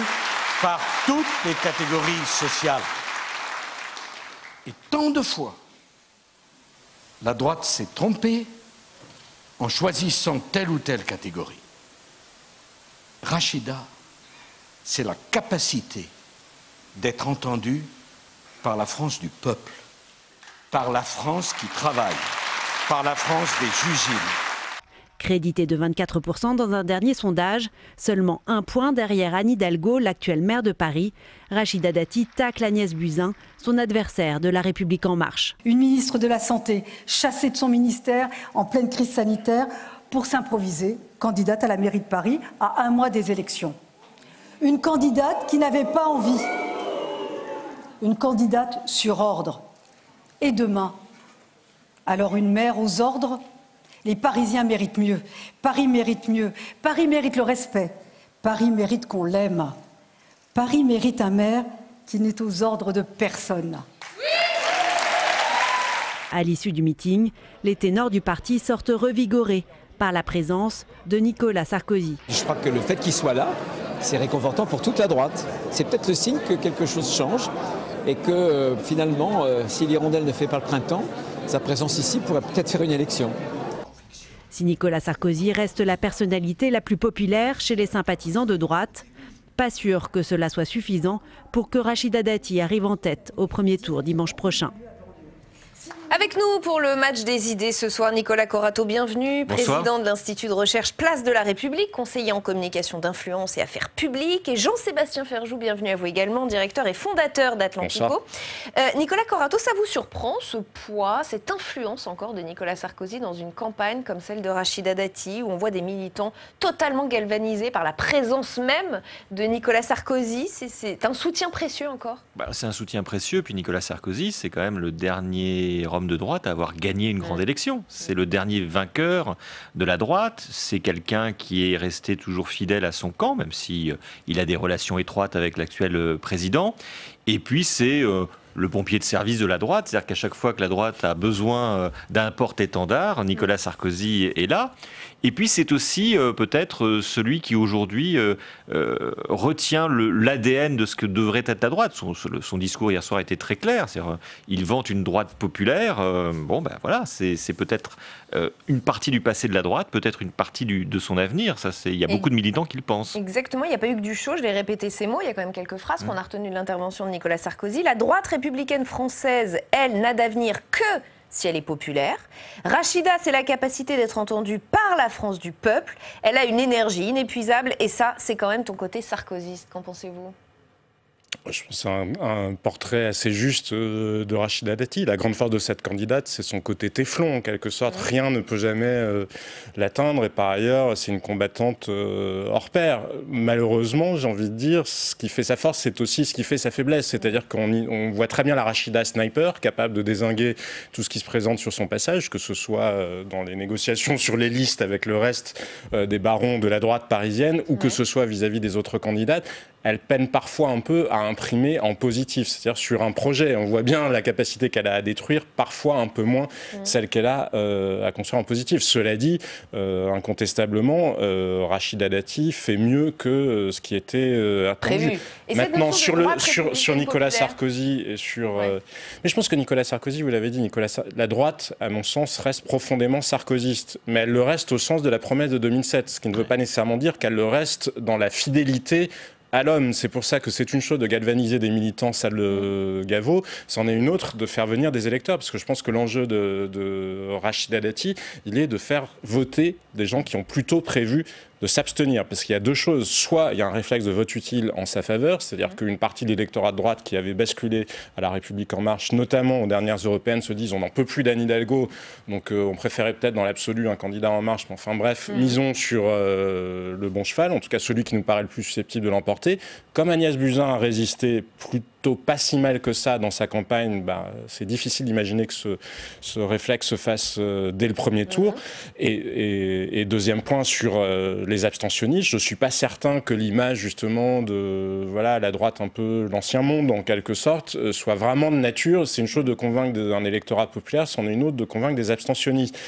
par toutes les catégories sociales. Et tant de fois, la droite s'est trompée en choisissant telle ou telle catégorie. Rachida, c'est la capacité d'être entendu par la France du peuple, par la France qui travaille, par la France des usines. Crédité de 24% dans un dernier sondage, seulement 1 point derrière Anne Hidalgo, l'actuelle maire de Paris, Rachida Dati tacle Agnès Buzyn, son adversaire de La République En Marche. Une ministre de la Santé chassée de son ministère en pleine crise sanitaire pour s'improviser candidate à la mairie de Paris à 1 mois des élections. Une candidate qui n'avait pas envie. Une candidate sur ordre. Et demain, alors une maire aux ordres? Les Parisiens méritent mieux. Paris mérite mieux. Paris mérite le respect. Paris mérite qu'on l'aime. Paris mérite un maire qui n'est aux ordres de personne. À l'issue du meeting, les ténors du parti sortent revigorés par la présence de Nicolas Sarkozy. Je crois que le fait qu'il soit là, c'est réconfortant pour toute la droite. C'est peut-être le signe que quelque chose change et que finalement, si l'hirondelle ne fait pas le printemps, sa présence ici pourrait peut-être faire une élection. Si Nicolas Sarkozy reste la personnalité la plus populaire chez les sympathisants de droite, pas sûr que cela soit suffisant pour que Rachida Dati arrive en tête au premier tour dimanche prochain. Avec nous pour le match des idées ce soir, Nicolas Corato, bienvenue, président de l'Institut de recherche Place de la République, conseiller en communication d'influence et affaires publiques, et Jean-Sébastien Ferjou, bienvenue à vous également, directeur et fondateur d'Atlantico. Nicolas Corato, ça vous surprend ce poids, cette influence encore de Nicolas Sarkozy dans une campagne comme celle de Rachida Dati, où on voit des militants totalement galvanisés par la présence même de Nicolas Sarkozy? C'est un soutien précieux encore? C'est un soutien précieux, puis Nicolas Sarkozy, c'est quand même le dernier homme de droite à avoir gagné une grande élection. C'est le dernier vainqueur de la droite. C'est quelqu'un qui est resté toujours fidèle à son camp, même si il a des relations étroites avec l'actuel président. Et puis c'est le pompier de service de la droite, c'est-à-dire qu'à chaque fois que la droite a besoin d'un porte-étendard, Nicolas Sarkozy est là. Et puis c'est aussi peut-être celui qui aujourd'hui retient l'ADN de ce que devrait être la droite. Son discours hier soir était très clair, c'est-à-dire il vante une droite populaire. Voilà, c'est peut-être une partie du passé de la droite, peut-être une partie de son avenir. Il y a beaucoup de militants qui le pensent. Exactement, il n'y a pas eu que du show, je vais répéter ces mots, il y a quand même quelques phrases qu'on a retenues de l'intervention de Nicolas Sarkozy. La droite républicaine française, elle, n'a d'avenir que si elle est populaire. Rachida, c'est la capacité d'être entendue par la France du peuple. Elle a une énergie inépuisable et ça, c'est quand même ton côté sarkozyste. Qu'en pensez-vous ? Je pense que c'est un portrait assez juste de Rachida Dati. La grande force de cette candidate, c'est son côté téflon, en quelque sorte. Rien ne peut jamais l'atteindre. Et par ailleurs, c'est une combattante hors pair. Malheureusement, j'ai envie de dire, ce qui fait sa force, c'est aussi ce qui fait sa faiblesse. C'est-à-dire qu'on voit très bien la Rachida sniper, capable de dézinguer tout ce qui se présente sur son passage, que ce soit dans les négociations sur les listes avec le reste des barons de la droite parisienne, ou que ce soit vis-à-vis des autres candidates. elle peine parfois un peu à imprimer en positif, c'est-à-dire sur un projet. On voit bien la capacité qu'elle a à détruire, parfois un peu moins celle qu'elle a à construire en positif. Cela dit, incontestablement, Rachida Dati fait mieux que ce qui était attendu. Maintenant, sur Nicolas Sarkozy et sur... Mais je pense que Nicolas Sarkozy, vous l'avez dit, la droite, à mon sens, reste profondément sarkozyste. Mais elle le reste au sens de la promesse de 2007, ce qui ne veut pas nécessairement dire qu'elle le reste dans la fidélité à l'homme. C'est pour ça que c'est une chose de galvaniser des militants, ça le Gaveau, c'en est une autre de faire venir des électeurs, parce que je pense que l'enjeu de Rachida Dati, il est de faire voter des gens qui ont plutôt prévu de s'abstenir, parce qu'il y a deux choses. Soit il y a un réflexe de vote utile en sa faveur, c'est-à-dire qu'une partie de l'électorat de droite qui avait basculé à La République En Marche, notamment aux dernières européennes, se disent on n'en peut plus d'Anne Hidalgo, donc on préférait peut-être dans l'absolu un candidat En Marche, mais enfin bref, misons sur le bon cheval, en tout cas celui qui nous paraît le plus susceptible de l'emporter. Comme Agnès Buzyn a résisté plutôt pas si mal que ça dans sa campagne, c'est difficile d'imaginer que ce réflexe se fasse dès le premier tour. Et deuxième point sur les abstentionnistes, je ne suis pas certain que l'image justement de la droite un peu l'ancien monde en quelque sorte soit vraiment de nature. C'est une chose de convaincre un électorat populaire, c'en est une autre de convaincre des abstentionnistes.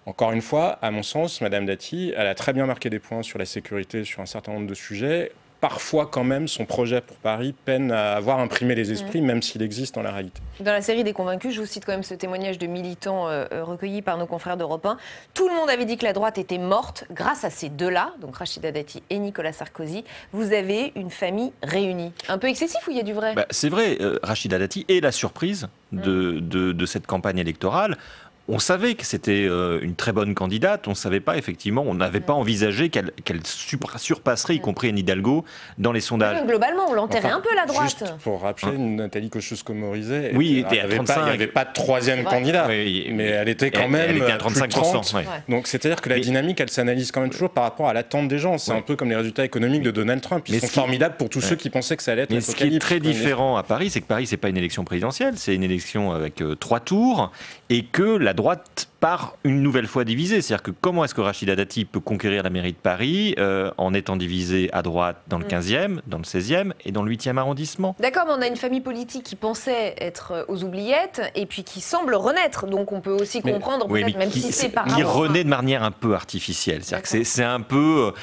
Encore une fois, à mon sens, Madame Dati, elle a très bien marqué des points sur la sécurité, sur un certain nombre de sujets. Parfois, quand même, son projet pour Paris peine à avoir imprimé les esprits, même s'il existe dans la réalité. Dans la série des Convaincus, je vous cite quand même ce témoignage de militants recueillis par nos confrères d'Europe 1. Tout le monde avait dit que la droite était morte. Grâce à ces deux-là, donc Rachida Dati et Nicolas Sarkozy, vous avez une famille réunie. Un peu excessif ou il y a du vrai ? C'est vrai, Rachida Dati est la surprise de cette campagne électorale. On savait que c'était une très bonne candidate, on savait pas, effectivement, on n'avait pas envisagé qu'elle surpasserait, y compris Anne Hidalgo, dans les sondages. Mais globalement, on l'enterrait un peu, la droite. Juste pour rappeler, Nathalie Kosciusko-Morizet, oui, il n'y avait pas de troisième candidat, mais elle était quand même elle était à 35%. 30. Donc c'est-à-dire que la dynamique, elle s'analyse quand même toujours par rapport à l'attente des gens. C'est un peu comme les résultats économiques de Donald Trump. Ils sont formidables pour tous ceux qui pensaient que ça allait être l'apocalypse. Mais ce qui est très différent à Paris, c'est que Paris, c'est pas une élection présidentielle, c'est une élection avec 3 tours, et que la droite part une nouvelle fois divisée. C'est-à-dire que comment est-ce que Rachida Dati peut conquérir la mairie de Paris en étant divisée à droite dans le 15e, dans le 16e et dans le 8e arrondissement ? D'accord, mais on a une famille politique qui pensait être aux oubliettes et puis qui semble renaître. Donc on peut aussi comprendre, peut-être, même si c'est par rapport... Qui renaît de manière un peu artificielle. C'est-à-dire que c'est un peu...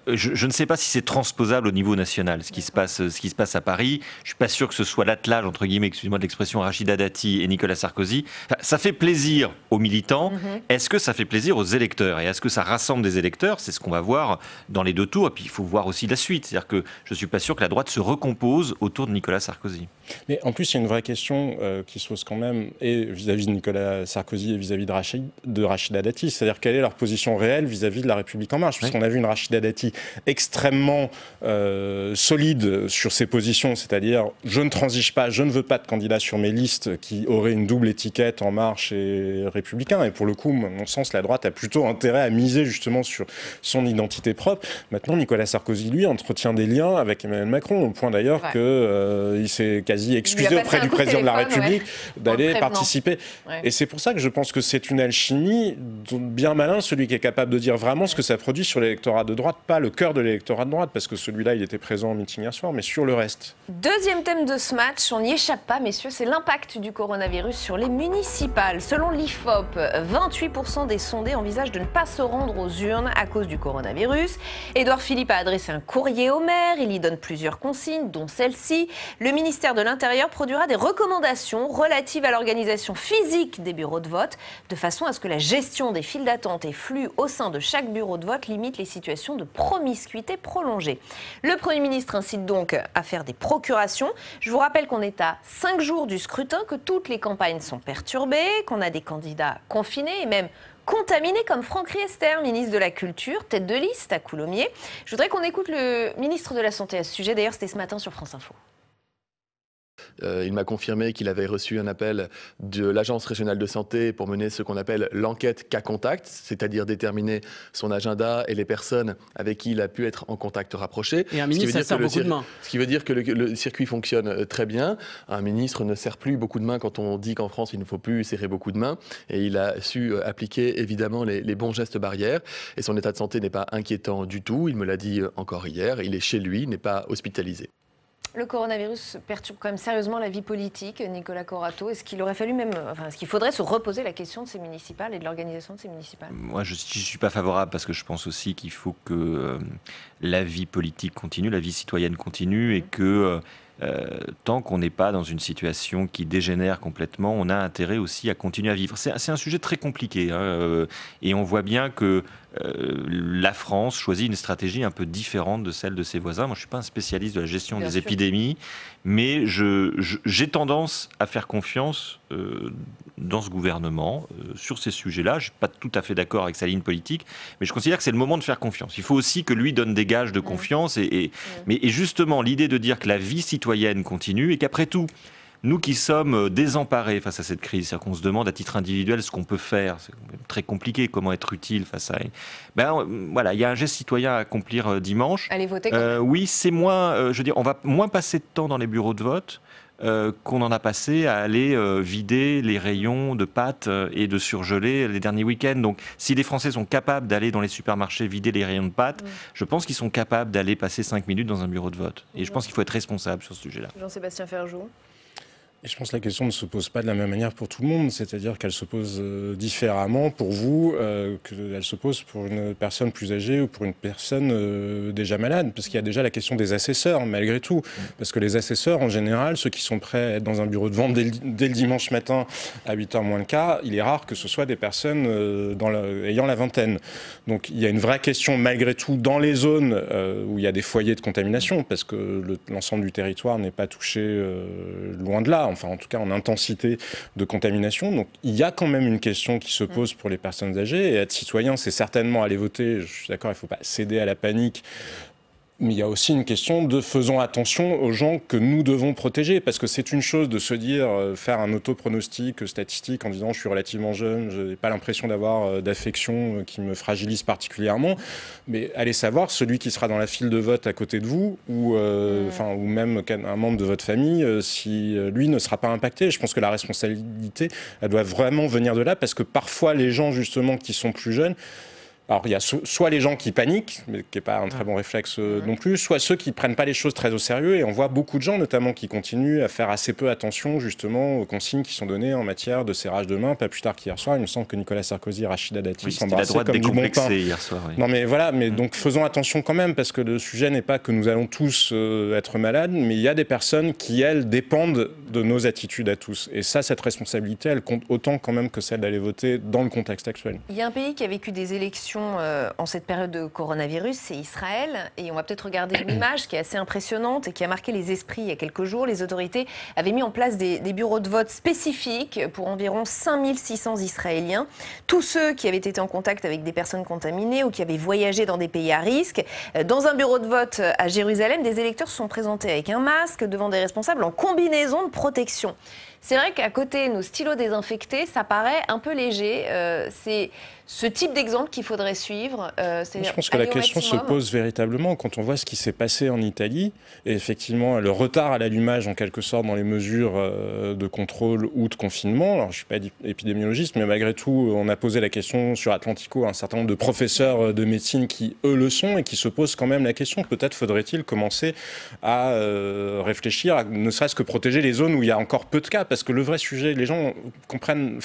je ne sais pas si c'est transposable au niveau national, ce qui se passe à Paris. Je ne suis pas sûr que ce soit l'attelage, entre guillemets, excusez-moi de l'expression, Rachida Dati et Nicolas Sarkozy. Ça fait plaisir aux militants. Est-ce que ça fait plaisir aux électeurs ? Et est-ce que ça rassemble des électeurs ? C'est ce qu'on va voir dans les 2 tours. Et puis il faut voir aussi la suite. C'est-à-dire que je ne suis pas sûr que la droite se recompose autour de Nicolas Sarkozy. Mais en plus, il y a une vraie question qui se pose quand même, et vis-à-vis de Nicolas Sarkozy et vis-à-vis de Rachida Dati. C'est-à-dire quelle est leur position réelle vis-à-vis de La République En Marche ? Puisqu'on a vu une Rachida Dati extrêmement solide sur ses positions, c'est-à-dire je ne transige pas, je ne veux pas de candidat sur mes listes qui aurait une double étiquette En Marche et Républicain. Et pour le coup, à mon sens, la droite a plutôt intérêt à miser justement sur son identité propre. Maintenant, Nicolas Sarkozy, lui, entretient des liens avec Emmanuel Macron, au point d'ailleurs qu'il s'est quasi excusé auprès du président de la République d'aller participer. Et c'est pour ça que je pense que c'est une alchimie bien malin, celui qui est capable de dire vraiment ce que ça produit sur l'électorat de droite, pas le cœur de l'électorat de droite, parce que celui-là, il était présent au meeting hier soir, mais sur le reste. Deuxième thème de ce match, on n'y échappe pas, messieurs, c'est l'impact du coronavirus sur les municipales. Selon l'IFOP, 28% des sondés envisagent de ne pas se rendre aux urnes à cause du coronavirus. Édouard Philippe a adressé un courrier au maire, il y donne plusieurs consignes, dont celle-ci. Le ministère de l'Intérieur produira des recommandations relatives à l'organisation physique des bureaux de vote, de façon à ce que la gestion des files d'attente et flux au sein de chaque bureau de vote limite les situations de promiscuité prolongée. Le Premier ministre incite donc à faire des procurations. Je vous rappelle qu'on est à 5 jours du scrutin, que toutes les campagnes sont perturbées, qu'on a des candidats confinés et même contaminés comme Franck Riester, ministre de la Culture, tête de liste à Coulommiers. Je voudrais qu'on écoute le ministre de la Santé à ce sujet. D'ailleurs, c'était ce matin sur France Info. Il m'a confirmé qu'il avait reçu un appel de l'Agence régionale de santé pour mener ce qu'on appelle l'enquête cas contact, c'est-à-dire déterminer son agenda et les personnes avec qui il a pu être en contact rapproché. Et un ministre, ça sert beaucoup de mains. Ce qui veut dire que le circuit fonctionne très bien. Un ministre ne serre plus beaucoup de mains quand on dit qu'en France, il ne faut plus serrer beaucoup de mains. Et il a su appliquer évidemment les bons gestes barrières. Et son état de santé n'est pas inquiétant du tout. Il me l'a dit encore hier. Il est chez lui, il n'est pas hospitalisé. Le coronavirus perturbe quand même sérieusement la vie politique, Nicolas Corato. Est-ce qu'il aurait fallu est-ce qu'il faudrait se reposer la question de ces municipales et de l'organisation de ces municipales? Moi, je ne suis pas favorable parce que je pense aussi qu'il faut que la vie politique continue, la vie citoyenne continue et que tant qu'on n'est pas dans une situation qui dégénère complètement, on a intérêt aussi à continuer à vivre. C'est un sujet très compliqué et on voit bien que la France choisit une stratégie un peu différente de celle de ses voisins. Moi, je ne suis pas un spécialiste de la gestion des épidémies, mais j'ai tendance à faire confiance dans ce gouvernement sur ces sujets-là. Je ne suis pas tout à fait d'accord avec sa ligne politique, mais je considère que c'est le moment de faire confiance. Il faut aussi que lui donne des gages de confiance. Mais justement, l'idée de dire que la vie citoyenne continue et qu'après tout, nous qui sommes désemparés face à cette crise, c'est-à-dire qu'on se demande à titre individuel ce qu'on peut faire, c'est très compliqué, comment être utile face à... voilà, il y a un geste citoyen à accomplir dimanche. Allez voter quand même. Oui, c'est moins... je veux dire, on va moins passer de temps dans les bureaux de vote qu'on en a passé à aller vider les rayons de pâtes et de surgelés les derniers week-ends. Donc, si les Français sont capables d'aller dans les supermarchés vider les rayons de pâtes, je pense qu'ils sont capables d'aller passer 5 minutes dans un bureau de vote. Et je pense qu'il faut être responsable sur ce sujet-là. Jean-Sébastien Ferjou. Et je pense que la question ne se pose pas de la même manière pour tout le monde, c'est-à-dire qu'elle se pose différemment pour vous qu'elle se pose pour une personne plus âgée ou pour une personne déjà malade, parce qu'il y a déjà la question des assesseurs, malgré tout, parce que les assesseurs, en général, ceux qui sont prêts à être dans un bureau de vente dès le dimanche matin à 8h moins le quart, il est rare que ce soit des personnes ayant la vingtaine. Donc il y a une vraie question, malgré tout, dans les zones où il y a des foyers de contamination, parce que l'ensemble du territoire n'est pas touché loin de là, enfin en tout cas en intensité de contamination. Donc il y a quand même une question qui se pose pour les personnes âgées. Et être citoyen, c'est certainement aller voter. Je suis d'accord, il ne faut pas céder à la panique. Mais il y a aussi une question de faisons attention aux gens que nous devons protéger. Parce que c'est une chose de se dire, faire un autopronostic statistique en disant je suis relativement jeune, je n'ai pas l'impression d'avoir d'affection qui me fragilise particulièrement. Mais allez savoir, celui qui sera dans la file de vote à côté de vous, ou même un membre de votre famille, si lui ne sera pas impacté. Je pense que la responsabilité, elle doit vraiment venir de là. Parce que parfois, les gens justement qui sont plus jeunes, alors, il y a soit les gens qui paniquent, mais qui n'est pas un très bon réflexe non plus, soit ceux qui ne prennent pas les choses très au sérieux. Et on voit beaucoup de gens, notamment, qui continuent à faire assez peu attention, justement, aux consignes qui sont données en matière de serrage de main. Pas plus tard qu'hier soir, il me semble que Nicolas Sarkozy et Rachida Dati s'embrassaient comme du bon pain. Hier soir, oui. Non, mais voilà, donc faisons attention quand même, parce que le sujet n'est pas que nous allons tous être malades, mais il y a des personnes qui, elles, dépendent de nos attitudes à tous. Et ça, cette responsabilité, elle compte autant quand même que celle d'aller voter dans le contexte actuel. Il y a un pays qui a vécu des élections en cette période de coronavirus, c'est Israël. Et on va peut-être regarder une image qui est assez impressionnante et qui a marqué les esprits il y a quelques jours. Les autorités avaient mis en place des bureaux de vote spécifiques pour environ 5600 Israéliens. Tous ceux qui avaient été en contact avec des personnes contaminées ou qui avaient voyagé dans des pays à risque. Dans un bureau de vote à Jérusalem, des électeurs se sont présentés avec un masque devant des responsables en combinaison de protection. C'est vrai qu'à côté, nos stylos désinfectés, ça paraît un peu léger. C'est ce type d'exemple qu'il faudrait suivre. Je pense que la question se pose véritablement quand on voit ce qui s'est passé en Italie. Et effectivement, le retard à l'allumage, en quelque sorte, dans les mesures de contrôle ou de confinement. Alors, je ne suis pas épidémiologiste, mais malgré tout, on a posé la question sur Atlantico à un certain nombre de professeurs de médecine qui, eux, le sont et qui se posent quand même la question. Peut-être faudrait-il commencer à réfléchir à ne serait-ce que protéger les zones où il y a encore peu de cas. Parce que le vrai sujet, les gens comprennent,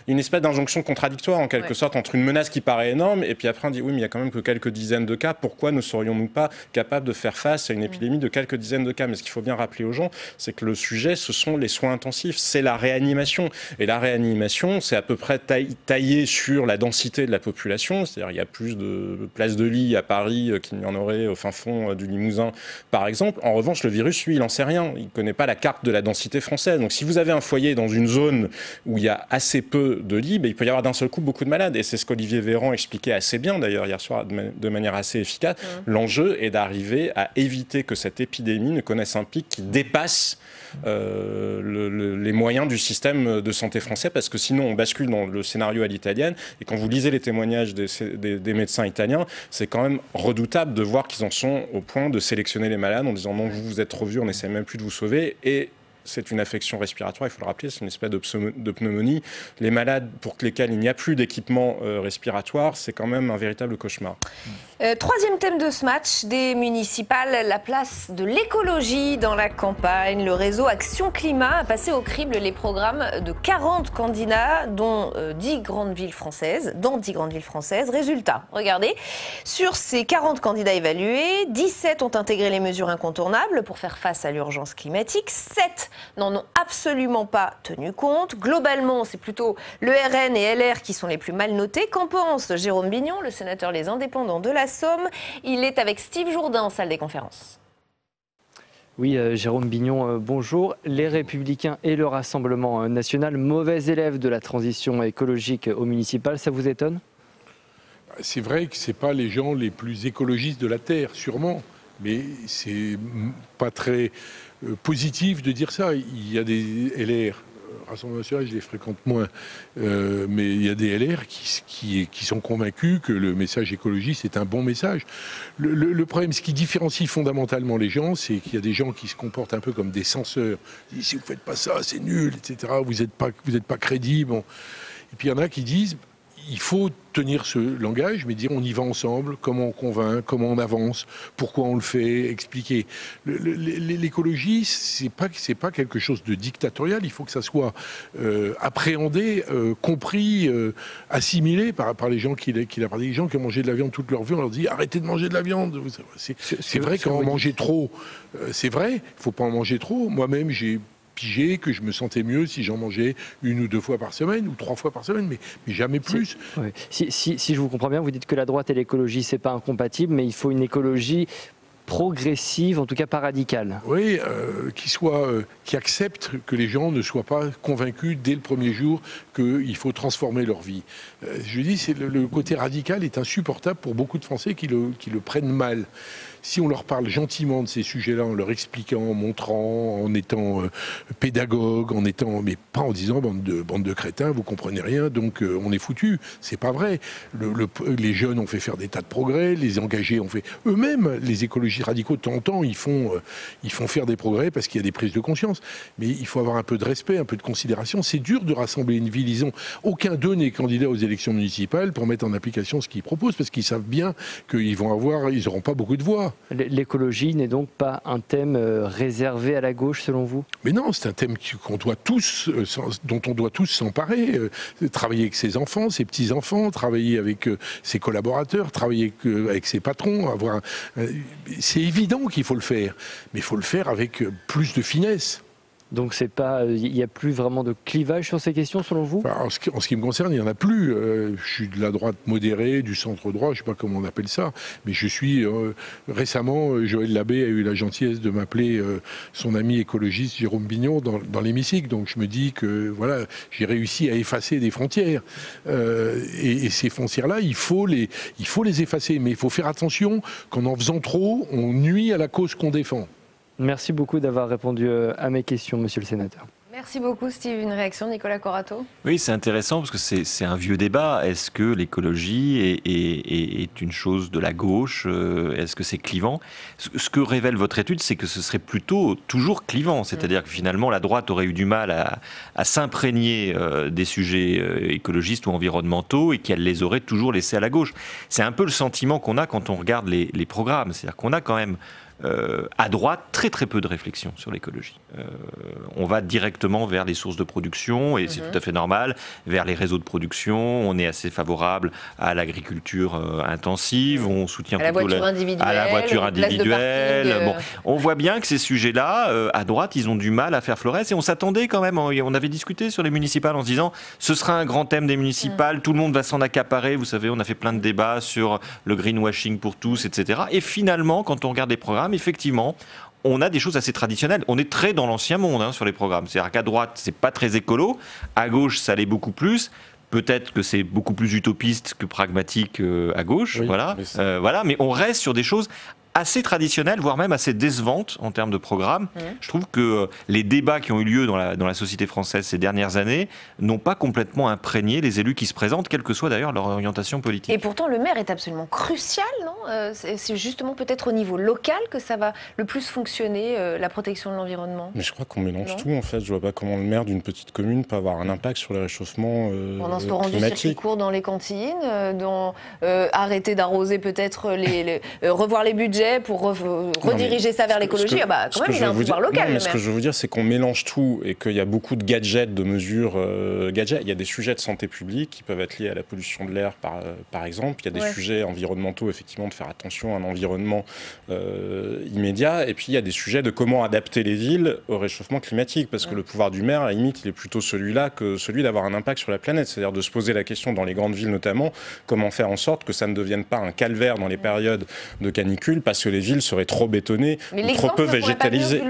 une espèce d'injonction contradictoire en quelque sorte entre une menace qui paraît énorme et puis après on dit oui mais il y a quand même que quelques dizaines de cas, pourquoi ne serions-nous pas capables de faire face à une épidémie de quelques dizaines de cas? Mais ce qu'il faut bien rappeler aux gens, c'est que le sujet, ce sont les soins intensifs, c'est la réanimation. Et la réanimation, c'est à peu près taillé sur la densité de la population, c'est-à-dire il y a plus de places de lits à Paris qu'il n'y en aurait au fin fond du Limousin, par exemple. En revanche, le virus, lui, il n'en sait rien, il ne connaît pas la carte de la densité française. Donc si vous avez un foyer dans une zone où il y a assez peu de lits, il peut y avoir d'un seul coup beaucoup de malades. Et c'est ce qu'Olivier Véran expliquait assez bien, d'ailleurs, hier soir, de manière assez efficace. L'enjeu est d'arriver à éviter que cette épidémie ne connaisse un pic qui dépasse les moyens du système de santé français, parce que sinon on bascule dans le scénario à l'italienne. Et quand vous lisez les témoignages des médecins italiens, c'est quand même redoutable de voir qu'ils en sont au point de sélectionner les malades en disant non, vous êtes trop vieux, on n'essaie même plus de vous sauver. Et c'est une affection respiratoire, il faut le rappeler, c'est une espèce de pneumonie. Les malades pour lesquels il n'y a plus d'équipement respiratoire, c'est quand même un véritable cauchemar. Troisième thème de ce match, des municipales, la place de l'écologie dans la campagne. Le réseau Action Climat a passé au crible les programmes de 40 candidats, dont 10 grandes villes françaises. Résultat, regardez, sur ces 40 candidats évalués, 17 ont intégré les mesures incontournables pour faire face à l'urgence climatique, 7 n'en ont absolument pas tenu compte. Globalement, c'est plutôt le RN et LR qui sont les plus mal notés. Qu'en pense Jérôme Bignon, le sénateur Les Indépendants de la Somme? Il est avec Steve Jourdain en salle des conférences. Oui, Jérôme Bignon, bonjour. Les Républicains et le Rassemblement national, mauvais élèves de la transition écologique au municipal, ça vous étonne? C'est vrai que ce n'est pas les gens les plus écologistes de la Terre, sûrement. Mais c'est pas très positif de dire ça. Il y a des LR, Rassemblement national, je les fréquente moins, mais il y a des LR qui sont convaincus que le message écologiste est un bon message. Le problème, ce qui différencie fondamentalement les gens, c'est qu'il y a des gens qui se comportent un peu comme des censeurs. Ils disent, si vous ne faites pas ça, c'est nul, etc. Vous n'êtes pas crédible. Bon. Et puis il y en a qui disent, il faut tenir ce langage, mais dire on y va ensemble, comment on convainc, comment on avance, pourquoi on le fait, expliquer. L'écologie, c'est pas quelque chose de dictatorial, il faut que ça soit appréhendé, compris, assimilé par les gens qui la pratiquent. Les gens qui ont mangé de la viande toute leur vie, on leur dit arrêtez de manger de la viande. C'est vrai qu'en manger trop, c'est vrai, il ne faut pas en manger trop. Moi-même, j'ai pigé que je me sentais mieux si j'en mangeais 1 ou 2 fois par semaine ou 3 fois par semaine, mais jamais plus. Si je vous comprends bien, vous dites que la droite et l'écologie, c'est pas incompatible, mais il faut une écologie progressive, en tout cas pas radicale. Oui, qui accepte que les gens ne soient pas convaincus dès le premier jour qu'il faut transformer leur vie. Je dis, le côté radical est insupportable pour beaucoup de Français qui le prennent mal. Si on leur parle gentiment de ces sujets-là, en leur expliquant, en montrant, en étant pédagogue, mais pas en disant bande de crétins, vous comprenez rien, donc on est foutu. C'est pas vrai. Les jeunes ont fait faire des tas de progrès, les engagés ont fait eux-mêmes, les écologistes radicaux de temps en temps, ils font faire des progrès parce qu'il y a des prises de conscience. Mais il faut avoir un peu de respect, un peu de considération. C'est dur de rassembler une ville. Aucun d'eux n'est candidat aux élections municipales pour mettre en application ce qu'ils proposent parce qu'ils savent bien qu'ils n'auront pas beaucoup de voix. L'écologie n'est donc pas un thème réservé à la gauche, selon vous? Mais non, c'est un thème dont on doit tous s'emparer. Travailler avec ses enfants, ses petits-enfants, travailler avec ses collaborateurs, travailler avec ses patrons. C'est évident qu'il faut le faire, mais il faut le faire avec plus de finesse. Donc il n'y a plus vraiment de clivage sur ces questions, selon vous? En ce qui me concerne, il n'y en a plus. Je suis de la droite modérée, du centre droit, je ne sais pas comment on appelle ça, mais je suis... récemment, Joël Labbé a eu la gentillesse de m'appeler son ami écologiste Jérôme Bignon dans l'hémicycle. Donc je me dis que voilà, j'ai réussi à effacer des frontières. Et ces frontières-là, il faut les effacer. Mais il faut faire attention qu'en faisant trop, on nuit à la cause qu'on défend. Merci beaucoup d'avoir répondu à mes questions, monsieur le sénateur. Merci beaucoup, Steve. Une réaction, Nicolas Corato? Oui, c'est intéressant parce que c'est un vieux débat. Est-ce que l'écologie est une chose de la gauche? Est-ce que c'est clivant? Ce que révèle votre étude, c'est que ce serait plutôt toujours clivant. C'est-à-dire que finalement, la droite aurait eu du mal à s'imprégner des sujets écologistes ou environnementaux et qu'elle les aurait toujours laissés à la gauche. C'est un peu le sentiment qu'on a quand on regarde les programmes. C'est-à-dire qu'on a quand même à droite, très très peu de réflexion sur l'écologie. On va directement vers les sources de production, et c'est tout à fait normal, vers les réseaux de production. On est assez favorable à l'agriculture intensive, on soutient plutôt à la voiture individuelle. Bon, on voit bien que ces sujets-là, à droite, ils ont du mal à faire florès, et on s'attendait quand même, on avait discuté sur les municipales en se disant, ce sera un grand thème des municipales, tout le monde va s'en accaparer. Vous savez, on a fait plein de débats sur le greenwashing pour tous, etc. Et finalement, quand on regarde les programmes, effectivement, on a des choses assez traditionnelles. On est très dans l'ancien monde sur les programmes. C'est-à-dire qu'à droite, c'est pas très écolo. À gauche, ça l'est beaucoup plus. Peut-être que c'est beaucoup plus utopiste que pragmatique à gauche. Oui, voilà. Mais on reste sur des choses assez traditionnelles, voire même assez décevantes en termes de programme. Je trouve que les débats qui ont eu lieu dans la société française ces dernières années n'ont pas complètement imprégné les élus qui se présentent, quelle que soit d'ailleurs leur orientation politique. Et pourtant, le maire est absolument crucial, non ? C'est justement peut-être au niveau local que ça va le plus fonctionner, la protection de l'environnement. Mais je crois qu'on mélange tout, en fait. Je vois pas comment le maire d'une petite commune peut avoir un impact sur le réchauffement en instaurant du circuit court dans les cantines, arrêter d'arroser peut-être, revoir les budgets pour rediriger ça vers l'écologie. Quand même, il a un pouvoir local. Mais ce que je veux vous dire, c'est qu'on mélange tout et qu'il y a beaucoup de gadgets, de mesures gadgets. Il y a des sujets de santé publique qui peuvent être liés à la pollution de l'air, par exemple. Il y a des sujets environnementaux, effectivement, de faire attention à un environnement immédiat. Et puis, il y a des sujets de comment adapter les villes au réchauffement climatique. Parce que le pouvoir du maire, à la limite, il est plutôt celui-là que celui d'avoir un impact sur la planète. C'est-à-dire de se poser la question, dans les grandes villes notamment, comment faire en sorte que ça ne devienne pas un calvaire dans les périodes de canicule, parce que les villes seraient trop bétonnées, ou trop peu végétalisées.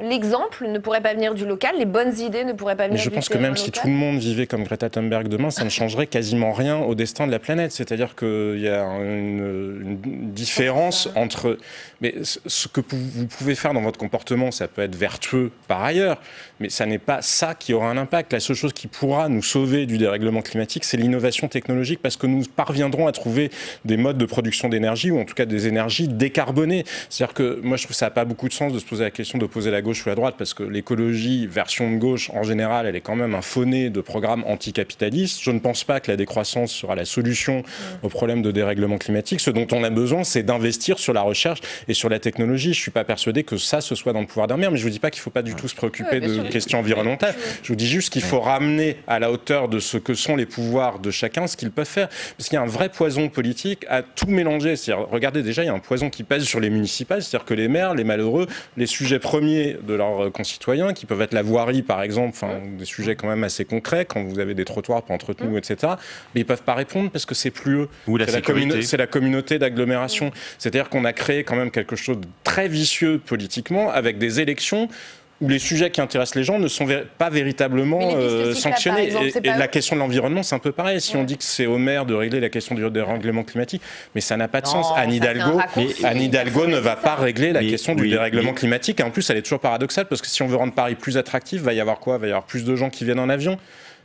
L'exemple ne pourrait pas venir du local, les bonnes idées ne pourraient pas venir du local. Je pense que même si tout le monde vivait comme Greta Thunberg demain, ça ne changerait quasiment rien au destin de la planète. C'est-à-dire qu'il y a une différence entre... Mais ce que vous pouvez faire dans votre comportement, ça peut être vertueux par ailleurs, mais ça n'est pas ça qui aura un impact. La seule chose qui pourra nous sauver du dérèglement climatique, c'est l'innovation technologique, parce que nous parviendrons à trouver des modes de production d'énergie, ou en tout cas des énergies décarbonées. C'est-à-dire que moi, je trouve que ça n'a pas beaucoup de sens de se poser la question d'opposer la gauche ou la droite, parce que l'écologie, version de gauche, en général, elle est quand même un fauné de programmes anticapitalistes. Je ne pense pas que la décroissance sera la solution au problème de dérèglement climatique. Ce dont on a besoin, c'est d'investir sur la recherche et sur la technologie. Je ne suis pas persuadé que ça, ce soit dans le pouvoir d'un maire, mais je ne vous dis pas qu'il ne faut pas du tout se préoccuper de questions environnementales. Je vous dis juste qu'il faut ramener à la hauteur de ce que sont les pouvoirs de chacun, ce qu'ils peuvent faire. Parce qu'il y a un vrai poison politique à tout mélanger. C'est-à-dire, regardez, déjà, il y a un poison qui pèse sur les municipales, c'est-à-dire que les maires, les malheureux, les sujets premiers de leurs concitoyens, qui peuvent être la voirie, par exemple, des sujets quand même assez concrets, quand vous avez des trottoirs pas entretenus, etc., mais ils ne peuvent pas répondre parce que c'est plus eux. Ou c'est la communauté d'agglomération. C'est-à-dire qu'on a créé quand même quelque chose de très vicieux politiquement, avec des élections où les sujets qui intéressent les gens ne sont pas véritablement sanctionnés. Et la question de l'environnement, c'est un peu pareil. Si on dit que c'est au maire de régler la question du dérèglement climatique, mais ça n'a pas de sens. Anne Hidalgo ne va pas régler la question du dérèglement climatique. Et en plus, elle est toujours paradoxale, parce que si on veut rendre Paris plus attractif, va y avoir quoi ? Va y avoir plus de gens qui viennent en avion ?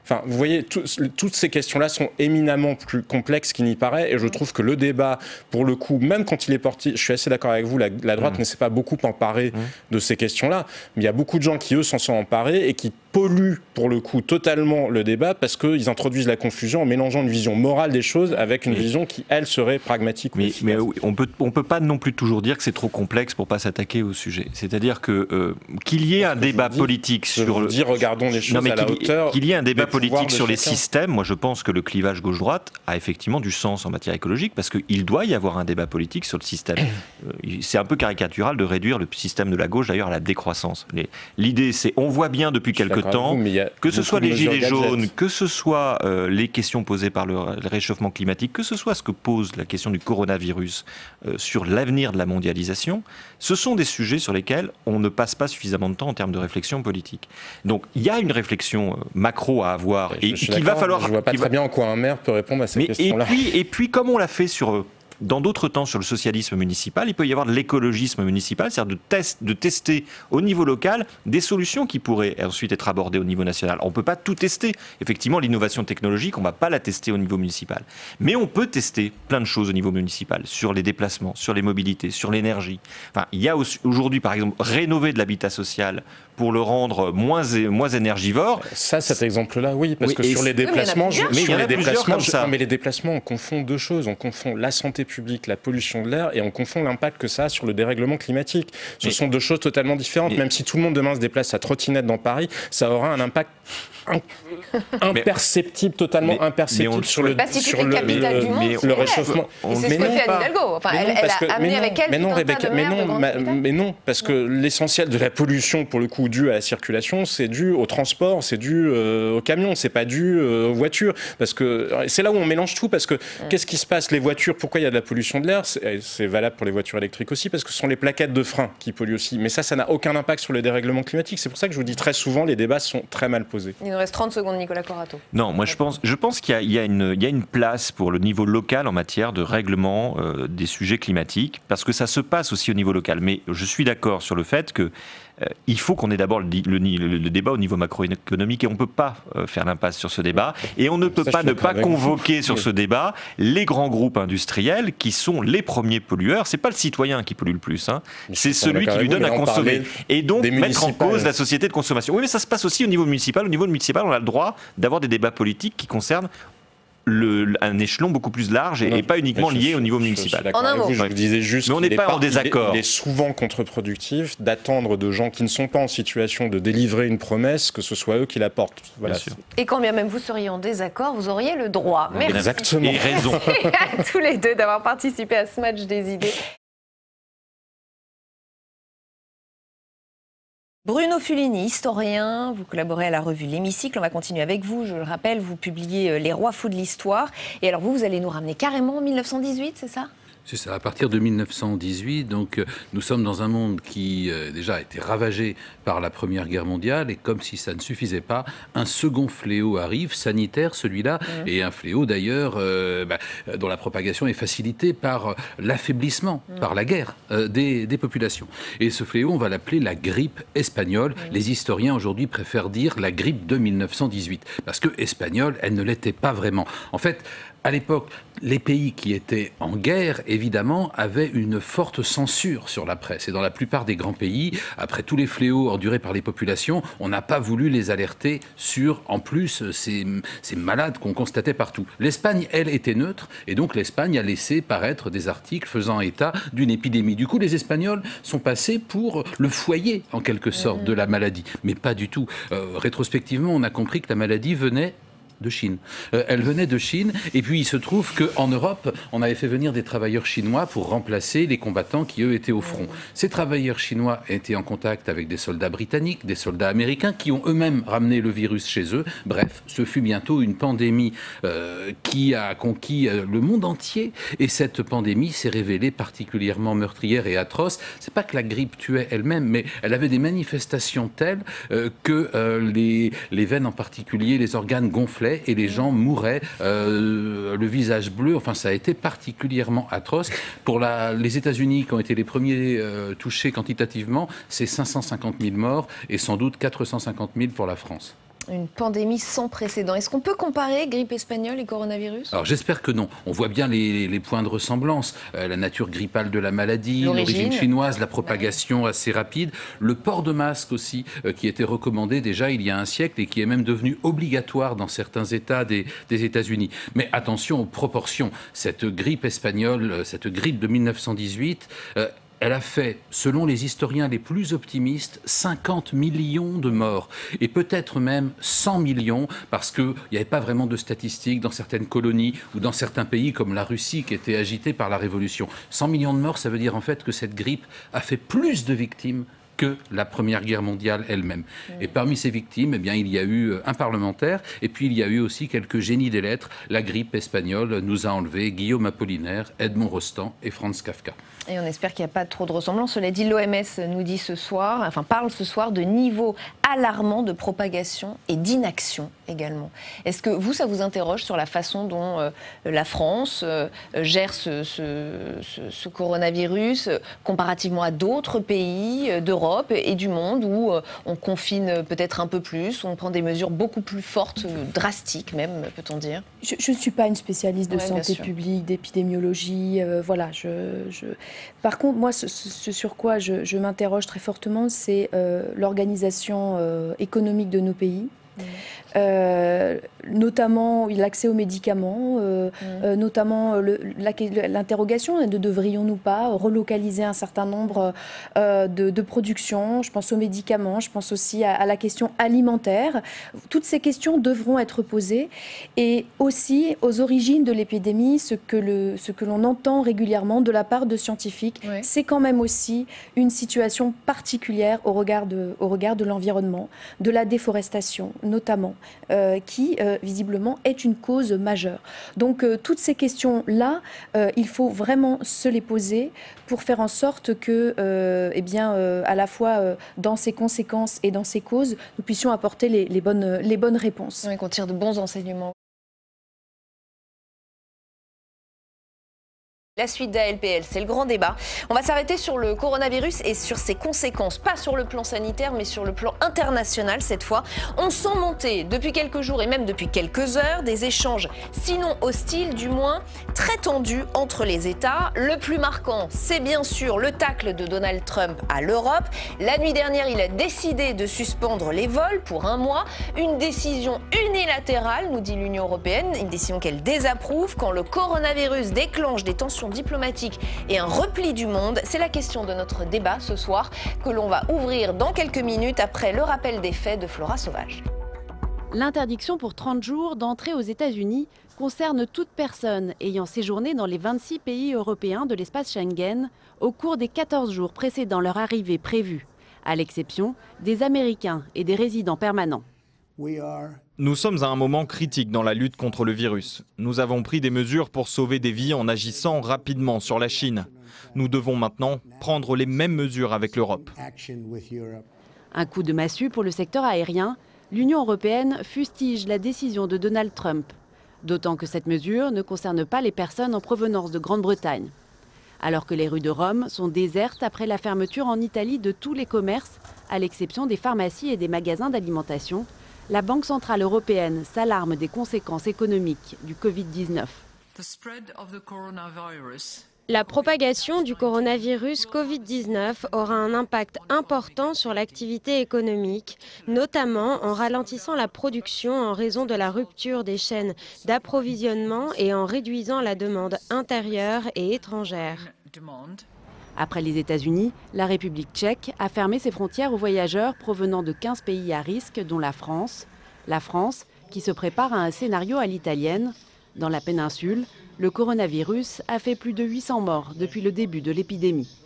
Enfin, vous voyez, toutes ces questions-là sont éminemment plus complexes qu'il n'y paraît, et je trouve que le débat, pour le coup, même quand il est porté, je suis assez d'accord avec vous, la droite ne s'est pas beaucoup emparée de ces questions-là, mais il y a beaucoup de gens qui, eux, s'en sont emparés et qui polluent, pour le coup, totalement le débat, parce qu'ils introduisent la confusion en mélangeant une vision morale des choses avec une vision qui, elle, serait pragmatique. Mais on peut pas non plus toujours dire que c'est trop complexe pour pas s'attaquer au sujet. C'est-à-dire que qu'il y ait un débat politique sur le... regardons les choses à la hauteur... Qu'il y ait un débat politique sur les systèmes, moi je pense que le clivage gauche-droite a effectivement du sens en matière écologique, parce qu'il doit y avoir un débat politique sur le système. C'est un peu caricatural de réduire le système de la gauche d'ailleurs à la décroissance. L'idée c'est, on voit bien depuis quelque temps, que ce soit les gilets jaunes, que ce soit les questions posées par le réchauffement climatique, que ce soit ce que pose la question du coronavirus sur l'avenir de la mondialisation, ce sont des sujets sur lesquels on ne passe pas suffisamment de temps en termes de réflexion politique. Donc il y a une réflexion macro à avoir, et qu'il va falloir... Je ne vois pas très bien en quoi un maire peut répondre à ces questions-là. Et puis, comme on l'a fait dans d'autres temps sur le socialisme municipal, il peut y avoir de l'écologisme municipal, c'est-à-dire de tester au niveau local des solutions qui pourraient ensuite être abordées au niveau national. On ne peut pas tout tester. Effectivement, l'innovation technologique, on ne va pas la tester au niveau municipal. Mais on peut tester plein de choses au niveau municipal, sur les déplacements, sur les mobilités, sur l'énergie. Enfin, il y a aujourd'hui, par exemple, rénover de l'habitat social pour le rendre moins énergivore. Cet exemple-là, oui, parce que sur les déplacements, mais les déplacements, on confond deux choses. On confond la santé publique, la pollution de l'air, et on confond l'impact que ça a sur le dérèglement climatique. Ce sont deux choses totalement différentes. Même si tout le monde demain se déplace à trottinette dans Paris, ça aura un impact imperceptible, totalement imperceptible sur le réchauffement. Et c'est ce que fait Anne Hidalgo. Enfin, elle a amené avec elle tout un tas de maires. Mais non, parce que l'essentiel de la pollution, pour le coup, due à la circulation, c'est dû au transport, c'est dû aux camions, c'est pas dû aux voitures. Parce que c'est là où on mélange tout, parce que qu'est-ce qui se passe ? Les voitures, pourquoi il y a de la pollution de l'air, c'est valable pour les voitures électriques aussi, parce que ce sont les plaquettes de frein qui polluent aussi. Mais ça n'a aucun impact sur le dérèglement climatique. C'est pour ça que je vous dis très souvent, les débats sont très mal posés. Il nous reste 30 secondes, Nicolas Corato. Non, moi je pense qu'il y a une place pour le niveau local en matière de règlement des sujets climatiques, parce que ça se passe aussi au niveau local. Mais je suis d'accord sur le fait que il faut qu'on ait d'abord le débat au niveau macroéconomique et on ne peut pas faire l'impasse sur ce débat. Et on ne peut pas ne pas convoquer sur ce débat les grands groupes industriels qui sont les premiers pollueurs. Ce n'est pas le citoyen qui pollue le plus, hein. C'est celui qui lui donne à consommer. Et donc mettre en cause la société de consommation. Oui, mais ça se passe aussi au niveau municipal. Au niveau municipal, on a le droit d'avoir des débats politiques qui concernent un échelon beaucoup plus large et pas uniquement lié au niveau municipal. En un mot. Je vous disais juste mais on n'est pas en désaccord. Il est souvent contre-productif d'attendre de gens qui ne sont pas en situation de délivrer une promesse que ce soit eux qui la portent. Voilà. Et quand bien même vous seriez en désaccord, vous auriez le droit. Merci. Exactement. Et raison. à tous les deux d'avoir participé à ce match des idées. Bruno Fulini, historien, vous collaborez à la revue L'Hémicycle. On va continuer avec vous. Je le rappelle, vous publiez Les Rois fous de l'histoire. Et alors vous allez nous ramener carrément en 1918, c'est ça ? C'est ça, à partir de 1918, donc nous sommes dans un monde qui déjà a été ravagé par la Première Guerre mondiale et comme si ça ne suffisait pas, un second fléau arrive, sanitaire celui-là, et un fléau d'ailleurs dont la propagation est facilitée par l'affaiblissement, par la guerre des populations. Et ce fléau, on va l'appeler la grippe espagnole. Les historiens aujourd'hui préfèrent dire la grippe de 1918, parce que espagnole, elle ne l'était pas vraiment. En fait, à l'époque, les pays qui étaient en guerre, évidemment, avaient une forte censure sur la presse. Et dans la plupart des grands pays, après tous les fléaux endurés par les populations, on n'a pas voulu les alerter sur, en plus, ces malades qu'on constatait partout. L'Espagne, elle, était neutre, et donc l'Espagne a laissé paraître des articles faisant état d'une épidémie. Du coup, les Espagnols sont passés pour le foyer, en quelque sorte, de la maladie. Mais pas du tout. Rétrospectivement, on a compris que la maladie venait de Chine. Elle venait de Chine et puis il se trouve qu'en Europe, on avait fait venir des travailleurs chinois pour remplacer les combattants qui, eux, étaient au front. Ces travailleurs chinois étaient en contact avec des soldats britanniques, des soldats américains qui ont eux-mêmes ramené le virus chez eux. Bref, ce fut bientôt une pandémie qui a conquis le monde entier et cette pandémie s'est révélée particulièrement meurtrière et atroce. C'est pas que la grippe tuait elle-même, mais elle avait des manifestations telles que les veines en particulier, les organes gonflaient et les gens mouraient, le visage bleu. Enfin, ça a été particulièrement atroce. Pour les États-Unis, qui ont été les premiers touchés quantitativement, c'est 550 000 morts et sans doute 450 000 pour la France. Une pandémie sans précédent. Est-ce qu'on peut comparer grippe espagnole et coronavirus ? Alors j'espère que non. On voit bien les points de ressemblance. La nature grippale de la maladie, l'origine chinoise, la propagation assez rapide, le port de masque aussi, qui était recommandé déjà il y a un siècle et qui est même devenu obligatoire dans certains États des États-Unis. Mais attention aux proportions. Cette grippe espagnole, cette grippe de 1918... elle a fait, selon les historiens les plus optimistes, 50 millions de morts. Et peut-être même 100 millions, parce qu'il n'y avait pas vraiment de statistiques dans certaines colonies ou dans certains pays comme la Russie qui était agitée par la Révolution. 100 millions de morts, ça veut dire en fait que cette grippe a fait plus de victimes que la Première Guerre mondiale elle-même. Et parmi ces victimes, eh bien, il y a eu un parlementaire et puis il y a eu aussi quelques génies des lettres. La grippe espagnole nous a enlevé Guillaume Apollinaire, Edmond Rostand et Franz Kafka. Et on espère qu'il n'y a pas trop de ressemblance. Cela dit, l'OMS nous dit parle ce soir de niveau alarmant de propagation et d'inaction également. Est-ce que vous, ça vous interroge sur la façon dont la France gère ce coronavirus comparativement à d'autres pays d'Europe et du monde où on confine peut-être un peu plus, où on prend des mesures beaucoup plus fortes, drastiques même, peut-on dire ? Je ne suis pas une spécialiste de santé publique, d'épidémiologie, voilà. Par contre, moi, ce sur quoi je m'interroge très fortement, c'est l'organisation économique de nos pays. Notamment l'accès aux médicaments, notamment l'interrogation, ne devrions-nous pas relocaliser un certain nombre de productions. Je pense aux médicaments, je pense aussi à la question alimentaire. Toutes ces questions devront être posées et aussi aux origines de l'épidémie, ce que l'on entend régulièrement de la part de scientifiques, c'est quand même aussi une situation particulière au regard de l'environnement, de la déforestation. notamment, qui visiblement est une cause majeure. Donc toutes ces questions-là, il faut vraiment se les poser pour faire en sorte que, à la fois dans ses conséquences et dans ses causes, nous puissions apporter les bonnes réponses. Oui, qu'on tire de bons enseignements. La suite d'ALPL, c'est le grand débat. On va s'arrêter sur le coronavirus et sur ses conséquences, pas sur le plan sanitaire, mais sur le plan international cette fois. On sent monter depuis quelques jours et même depuis quelques heures des échanges, sinon hostiles, du moins très tendus entre les États. Le plus marquant, c'est bien sûr le tacle de Donald Trump à l'Europe. La nuit dernière, il a décidé de suspendre les vols pour 1 mois. Une décision unilatérale, nous dit l'Union européenne, une décision qu'elle désapprouve quand le coronavirus déclenche des tensions diplomatique et un repli du monde. C'est la question de notre débat ce soir que l'on va ouvrir dans quelques minutes après le rappel des faits de Flora Sauvage. L'interdiction pour 30 jours d'entrée aux États-Unis concerne toute personne ayant séjourné dans les 26 pays européens de l'espace Schengen au cours des 14 jours précédant leur arrivée prévue, à l'exception des Américains et des résidents permanents. Nous sommes à un moment critique dans la lutte contre le virus. Nous avons pris des mesures pour sauver des vies en agissant rapidement sur la Chine. Nous devons maintenant prendre les mêmes mesures avec l'Europe. Un coup de massue pour le secteur aérien. L'Union européenne fustige la décision de Donald Trump. D'autant que cette mesure ne concerne pas les personnes en provenance de Grande-Bretagne. Alors que les rues de Rome sont désertes après la fermeture en Italie de tous les commerces, à l'exception des pharmacies et des magasins d'alimentation, la Banque centrale européenne s'alarme des conséquences économiques du Covid-19. La propagation du coronavirus Covid-19 aura un impact important sur l'activité économique, notamment en ralentissant la production en raison de la rupture des chaînes d'approvisionnement et en réduisant la demande intérieure et étrangère. Après les États-Unis, la République tchèque a fermé ses frontières aux voyageurs provenant de 15 pays à risque, dont la France. La France, qui se prépare à un scénario à l'italienne. Dans la péninsule, le coronavirus a fait plus de 800 morts depuis le début de l'épidémie.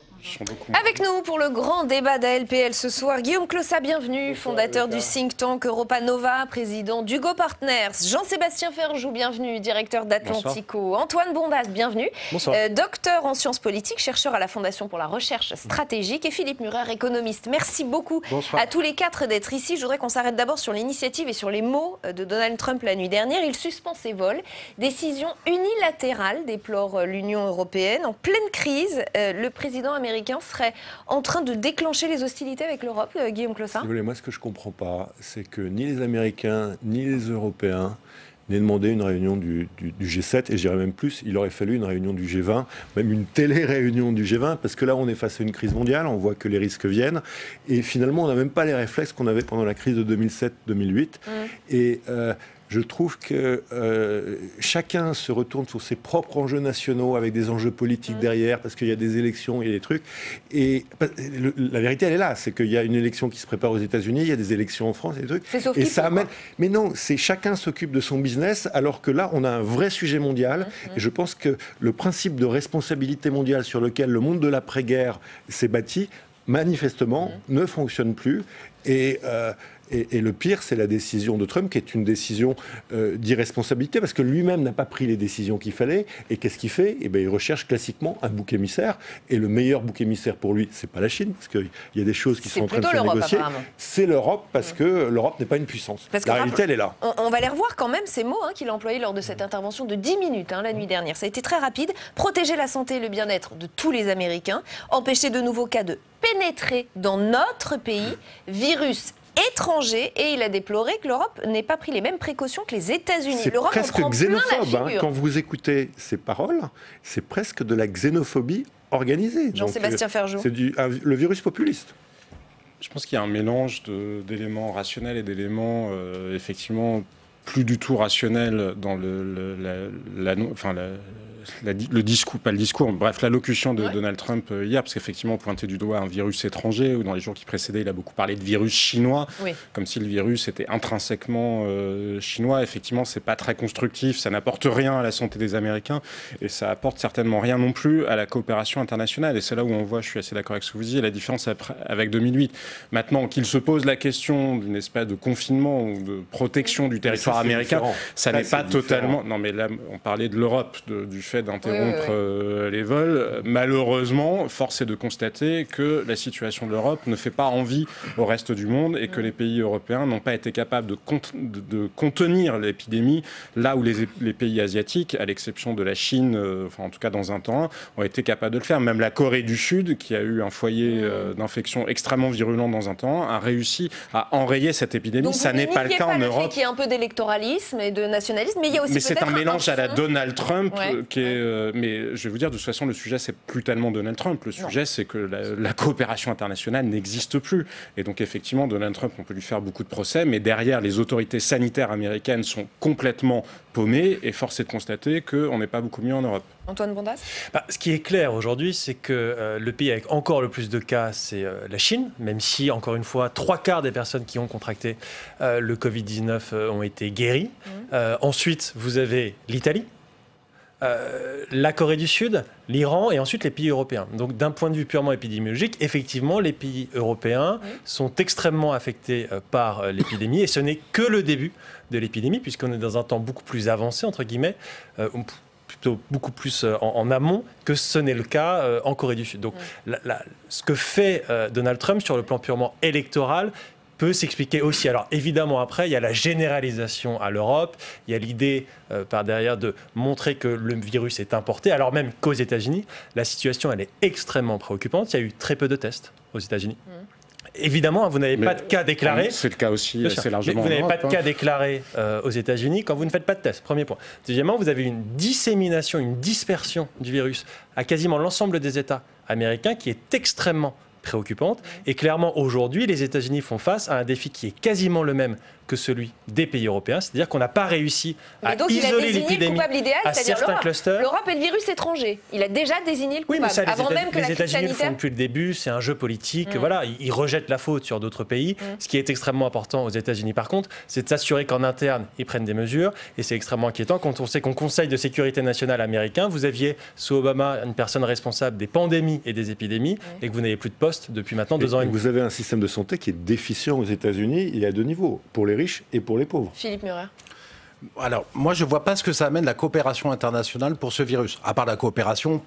Avec nous pour le grand débat d'ALPL ce soir, Guillaume Clossat, bienvenue, fondateur du think tank Europa Nova, président d'Hugo Partners, Jean-Sébastien Ferjou, bienvenue, directeur d'Atlantico, Antoine Bondas, bienvenue, docteur en sciences politiques, chercheur à la Fondation pour la recherche stratégique, et Philippe Murer, économiste. Merci beaucoup à tous les 4 d'être ici. Je voudrais qu'on s'arrête d'abord sur l'initiative et sur les mots de Donald Trump la nuit dernière. Il suspend ses vols. Décision unilatérale, déplore l'Union européenne. En pleine crise, le président américain serait en train de déclencher les hostilités avec l'Europe, Guillaume Clossat. Si vous voulez, moi, ce que je ne comprends pas, c'est que ni les Américains, ni les Européens n'aient demandé une réunion du G7, et je dirais même plus, il aurait fallu une réunion du G20, même une télé-réunion du G20, parce que là, on est face à une crise mondiale, on voit que les risques viennent, et finalement, on n'a même pas les réflexes qu'on avait pendant la crise de 2007-2008. Et je trouve que chacun se retourne sur ses propres enjeux nationaux avec des enjeux politiques derrière, parce qu'il y a des élections, il y a des trucs. Et la vérité, elle est là, c'est qu'il y a une élection qui se prépare aux États-Unis, il y a des élections en France, et des trucs. Et ça amène. Mais non, c'est chacun s'occupe de son business, alors que là, on a un vrai sujet mondial. Et je pense que le principe de responsabilité mondiale sur lequel le monde de l'après-guerre s'est bâti, manifestement, ne fonctionne plus. Et le pire, c'est la décision de Trump, qui est une décision d'irresponsabilité, parce que lui-même n'a pas pris les décisions qu'il fallait. Et qu'est-ce qu'il fait ? Eh bien, il recherche classiquement un bouc émissaire. Et le meilleur bouc émissaire pour lui, c'est pas la Chine, parce qu'il y a des choses qui sont en train de se négocier. C'est l'Europe, parce que l'Europe n'est pas une puissance. La réalité, elle est là. On va les revoir quand même, ces mots qu'il a employés lors de cette intervention de 10 minutes la nuit dernière. Ça a été très rapide. Protéger la santé et le bien-être de tous les Américains. Empêcher de nouveaux cas de pénétrer dans notre pays. Virus étranger, et il a déploré que l'Europe n'ait pas pris les mêmes précautions que les États-Unis. C'est presque xénophobe quand vous écoutez ces paroles, c'est presque de la xénophobie organisée. Jean-Sébastien Ferjou. C'est le virus populiste. Je pense qu'il y a un mélange d'éléments rationnels et d'éléments effectivement plus du tout rationnels dans le discours, pas le discours, bref, l'allocution de Donald Trump hier, parce qu'effectivement, on pointait du doigt un virus étranger, ou dans les jours qui précédaient, il a beaucoup parlé de virus chinois, comme si le virus était intrinsèquement chinois. Effectivement, c'est pas très constructif, ça n'apporte rien à la santé des Américains, et ça apporte certainement rien non plus à la coopération internationale. Et c'est là où on voit, je suis assez d'accord avec ce que vous disiez, la différence avec 2008. Maintenant, qu'il se pose la question d'une espèce de confinement ou de protection du territoire américain, ça n'est pas totalement... Non, mais là, on parlait de l'Europe, du fait d'interrompre les vols. Malheureusement, force est de constater que la situation de l'Europe ne fait pas envie au reste du monde et que les pays européens n'ont pas été capables de contenir l'épidémie, là où les pays asiatiques, à l'exception de la Chine, enfin en tout cas dans un temps, ont été capables de le faire. Même la Corée du Sud, qui a eu un foyer d'infection extrêmement virulent dans un temps, a réussi à enrayer cette épidémie. Donc ça n'est pas le cas en Europe. Il y a un peu d'électoralisme et de nationalisme, mais il y a aussi c'est un mélange à la Donald Trump qui est... mais je vais vous dire, de toute façon, le sujet, c'est plus tellement Donald Trump. Le sujet, c'est que la coopération internationale n'existe plus. Et donc, effectivement, Donald Trump, on peut lui faire beaucoup de procès, mais derrière, les autorités sanitaires américaines sont complètement paumées, et force est de constater qu'on n'est pas beaucoup mieux en Europe. Antoine Bondas ? Ce qui est clair aujourd'hui, c'est que le pays avec encore le plus de cas, c'est la Chine, même si, encore une fois, 3/4 des personnes qui ont contracté le Covid-19 ont été guéries. Ensuite, vous avez l'Italie, la Corée du Sud, l'Iran et ensuite les pays européens. Donc d'un point de vue purement épidémiologique, effectivement, les pays européens sont extrêmement affectés par l'épidémie, et ce n'est que le début de l'épidémie, puisqu'on est dans un temps beaucoup plus avancé, entre guillemets, plutôt beaucoup plus en amont que ce n'est le cas en Corée du Sud. Donc ce que fait Donald Trump sur le plan purement électoral peut s'expliquer aussi. Alors évidemment, après, il y a la généralisation à l'Europe, il y a l'idée par derrière de montrer que le virus est importé, alors même qu'aux États-Unis, la situation elle est extrêmement préoccupante. Il y a eu très peu de tests aux États-Unis. Évidemment, vous n'avez pas de cas déclarés. C'est le cas aussi assez largement. Vous n'avez pas de cas déclarés aux États-Unis quand vous ne faites pas de test. Premier point. Deuxièmement, vous avez une dissémination, une dispersion du virus à quasiment l'ensemble des États américains qui est extrêmement préoccupante. Et clairement, aujourd'hui, les États-Unis font face à un défi qui est quasiment le même que celui des pays européens, c'est-à-dire qu'on n'a pas réussi à isoler l'épidémie à certains clusters. L'Europe est le virus étranger. Il a déjà désigné le coupable, avant même que la crise sanitaire... Les États-Unis le font depuis le début, c'est un jeu politique, voilà, ils rejettent la faute sur d'autres pays. Ce qui est extrêmement important aux États-Unis, par contre, c'est de s'assurer qu'en interne, ils prennent des mesures, et c'est extrêmement inquiétant quand on sait qu'au Conseil de sécurité nationale américain, vous aviez, sous Obama, une personne responsable des pandémies et des épidémies, et que vous n'avez plus de poste depuis maintenant 2 ans et demi. Vous avez un système de santé qui est déficient aux États-Unis, il y a 2 niveaux, pour les riches et pour les pauvres. Philippe Murer. Alors, moi, je ne vois pas ce que ça amène la coopération internationale pour ce virus, à part la coopération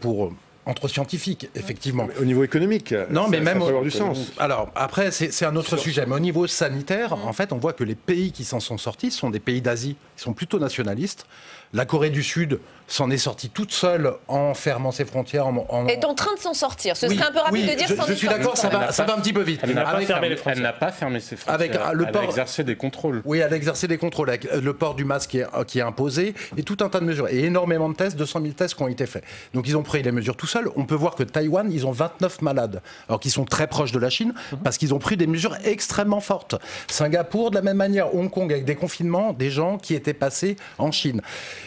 entre scientifiques, effectivement. Mais au niveau économique, non, mais même ça peut avoir du sens. Alors, après, c'est un autre sujet. Mais au niveau sanitaire, en fait, on voit que les pays qui s'en sont sortis sont des pays d'Asie qui sont plutôt nationalistes. La Corée du Sud s'en est sortie toute seule en fermant ses frontières. Est en train de s'en sortir. Ce serait un peu rapide de dire s'en est sortie. Je suis d'accord, ça va un petit peu vite. Elle n'a pas fermé ses frontières. Elle a exercé des contrôles. Oui, elle a exercé des contrôles. Avec le port du masque qui est imposé et tout un tas de mesures. Et énormément de tests, 200 000 tests qui ont été faits. Donc ils ont pris les mesures tout seuls. On peut voir que Taïwan, ils ont 29 malades. Alors qu'ils sont très proches de la Chine parce qu'ils ont pris des mesures extrêmement fortes. Singapour, de la même manière. Hong Kong, avec des confinements, des gens qui étaient passés en Chine.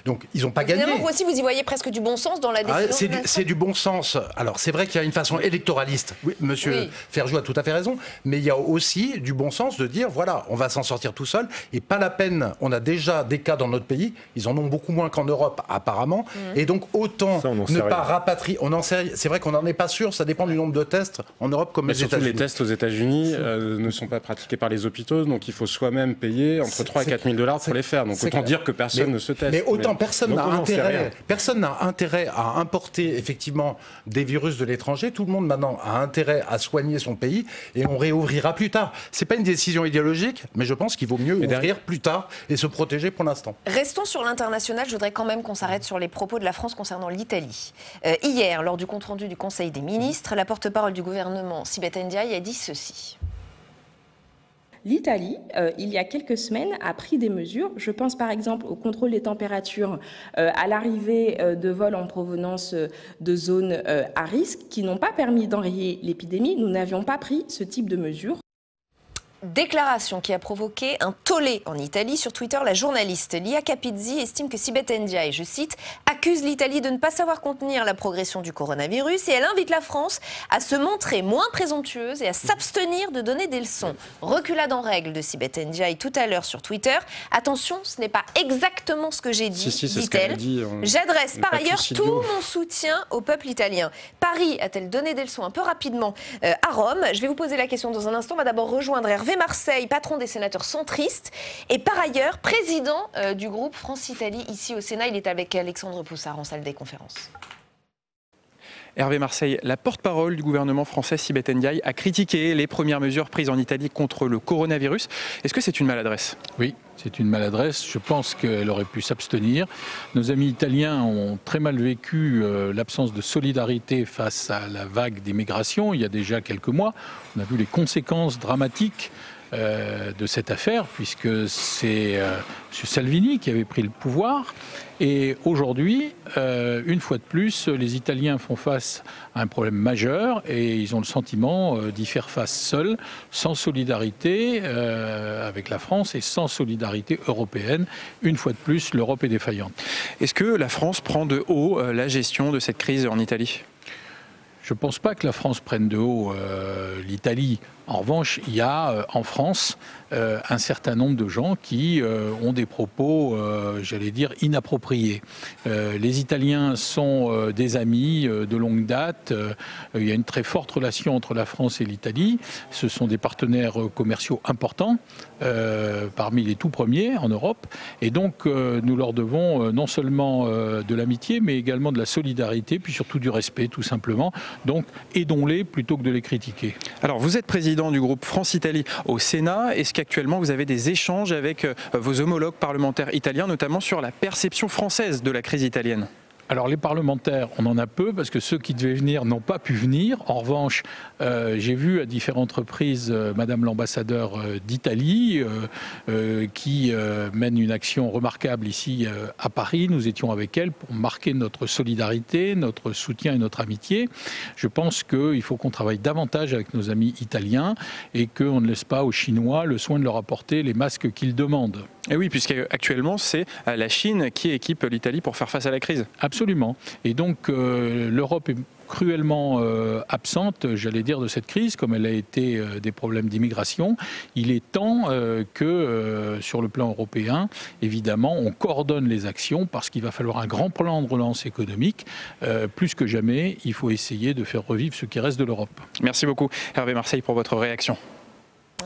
Donc ils n'ont pas gagné. Vous aussi, vous y voyez presque du bon sens dans la décision. C'est du bon sens. Alors c'est vrai qu'il y a une façon électoraliste. Oui, Monsieur Ferjou a tout à fait raison. Mais il y a aussi du bon sens de dire voilà, on va s'en sortir tout seul et pas la peine. On a déjà des cas dans notre pays. Ils en ont beaucoup moins qu'en Europe apparemment. Et donc autant ne pas rapatrier. C'est vrai qu'on n'en est pas sûr. Ça dépend du nombre de tests en Europe comme aux États-Unis. Les tests aux États-Unis ne sont pas pratiqués par les hôpitaux, donc il faut soi-même payer entre 3 et 4 000 $ pour les faire. Donc autant dire que personne ne se teste. Mais autant personne n'a intérêt à importer effectivement des virus de l'étranger. Tout le monde maintenant a intérêt à soigner son pays et on réouvrira plus tard. C'est pas une décision idéologique, mais je pense qu'il vaut mieux ouvrir plus tard et se protéger pour l'instant. Restons sur l'international. Je voudrais quand même qu'on s'arrête sur les propos de la France concernant l'Italie. Hier, lors du compte-rendu du Conseil des ministres, la porte-parole du gouvernement, Sibeth Ndiaye, a dit ceci. L'Italie, il y a quelques semaines, a pris des mesures. Je pense par exemple au contrôle des températures à l'arrivée de vols en provenance de zones à risque qui n'ont pas permis d'enrayer l'épidémie. Nous n'avions pas pris ce type de mesures. Déclaration qui a provoqué un tollé en Italie. Sur Twitter, la journaliste Lia Capizzi estime que Sibeth Ndiaye, je cite, accuse l'Italie de ne pas savoir contenir la progression du coronavirus et elle invite la France à se montrer moins présomptueuse et à s'abstenir de donner des leçons. Reculade en règle de Sibeth Ndiaye tout à l'heure sur Twitter. Attention, ce n'est pas exactement ce que j'ai dit, dit-elle. J'adresse par ailleurs tout mon soutien au peuple italien. Paris a-t-elle donné des leçons un peu rapidement à Rome? Je vais vous poser la question dans un instant. On va d'abord rejoindre Hervé Marseille, patron des sénateurs centristes, et par ailleurs président du groupe France-Italie ici au Sénat. Il est avec Alexandre Poussard en salle des conférences. Hervé Marseille, la porte-parole du gouvernement français Sibeth Ndiaye a critiqué les premières mesures prises en Italie contre le coronavirus. Est-ce que c'est une maladresse? Oui, c'est une maladresse. Je pense qu'elle aurait pu s'abstenir. Nos amis italiens ont très mal vécu l'absence de solidarité face à la vague d'immigration il y a déjà quelques mois. On a vu les conséquences dramatiques de cette affaire, puisque c'est M. Salvini qui avait pris le pouvoir. Et aujourd'hui, une fois de plus, les Italiens font face à un problème majeur et ils ont le sentiment d'y faire face seuls, sans solidarité avec la France et sans solidarité européenne. Une fois de plus, l'Europe est défaillante. Est-ce que la France prend de haut la gestion de cette crise en Italie ? Je ne pense pas que la France prenne de haut l'Italie. En revanche, il y a en France un certain nombre de gens qui ont des propos, j'allais dire, inappropriés. Les Italiens sont des amis de longue date. Il y a une très forte relation entre la France et l'Italie. Ce sont des partenaires commerciaux importants, parmi les tout premiers en Europe. Et donc, nous leur devons non seulement de l'amitié, mais également de la solidarité, puis surtout du respect, tout simplement. Donc, aidons-les plutôt que de les critiquer. Alors, vous êtes président du groupe France-Italie au Sénat. Est-ce qu'actuellement vous avez des échanges avec vos homologues parlementaires italiens, notamment sur la perception française de la crise italienne ? Alors les parlementaires, on en a peu parce que ceux qui devaient venir n'ont pas pu venir. En revanche, j'ai vu à différentes reprises Madame l'ambassadeur d'Italie qui mène une action remarquable ici à Paris. Nous étions avec elle pour marquer notre solidarité, notre soutien et notre amitié. Je pense qu'il faut qu'on travaille davantage avec nos amis italiens et qu'on ne laisse pas aux Chinois le soin de leur apporter les masques qu'ils demandent. Et oui, puisqu'actuellement c'est la Chine qui équipe l'Italie pour faire face à la crise. Absolument. Et donc l'Europe est cruellement absente, j'allais dire, de cette crise, comme elle a été des problèmes d'immigration. Il est temps que, sur le plan européen, évidemment, on coordonne les actions parce qu'il va falloir un grand plan de relance économique. Plus que jamais, il faut essayer de faire revivre ce qui reste de l'Europe. Merci beaucoup, Hervé Marseille, pour votre réaction.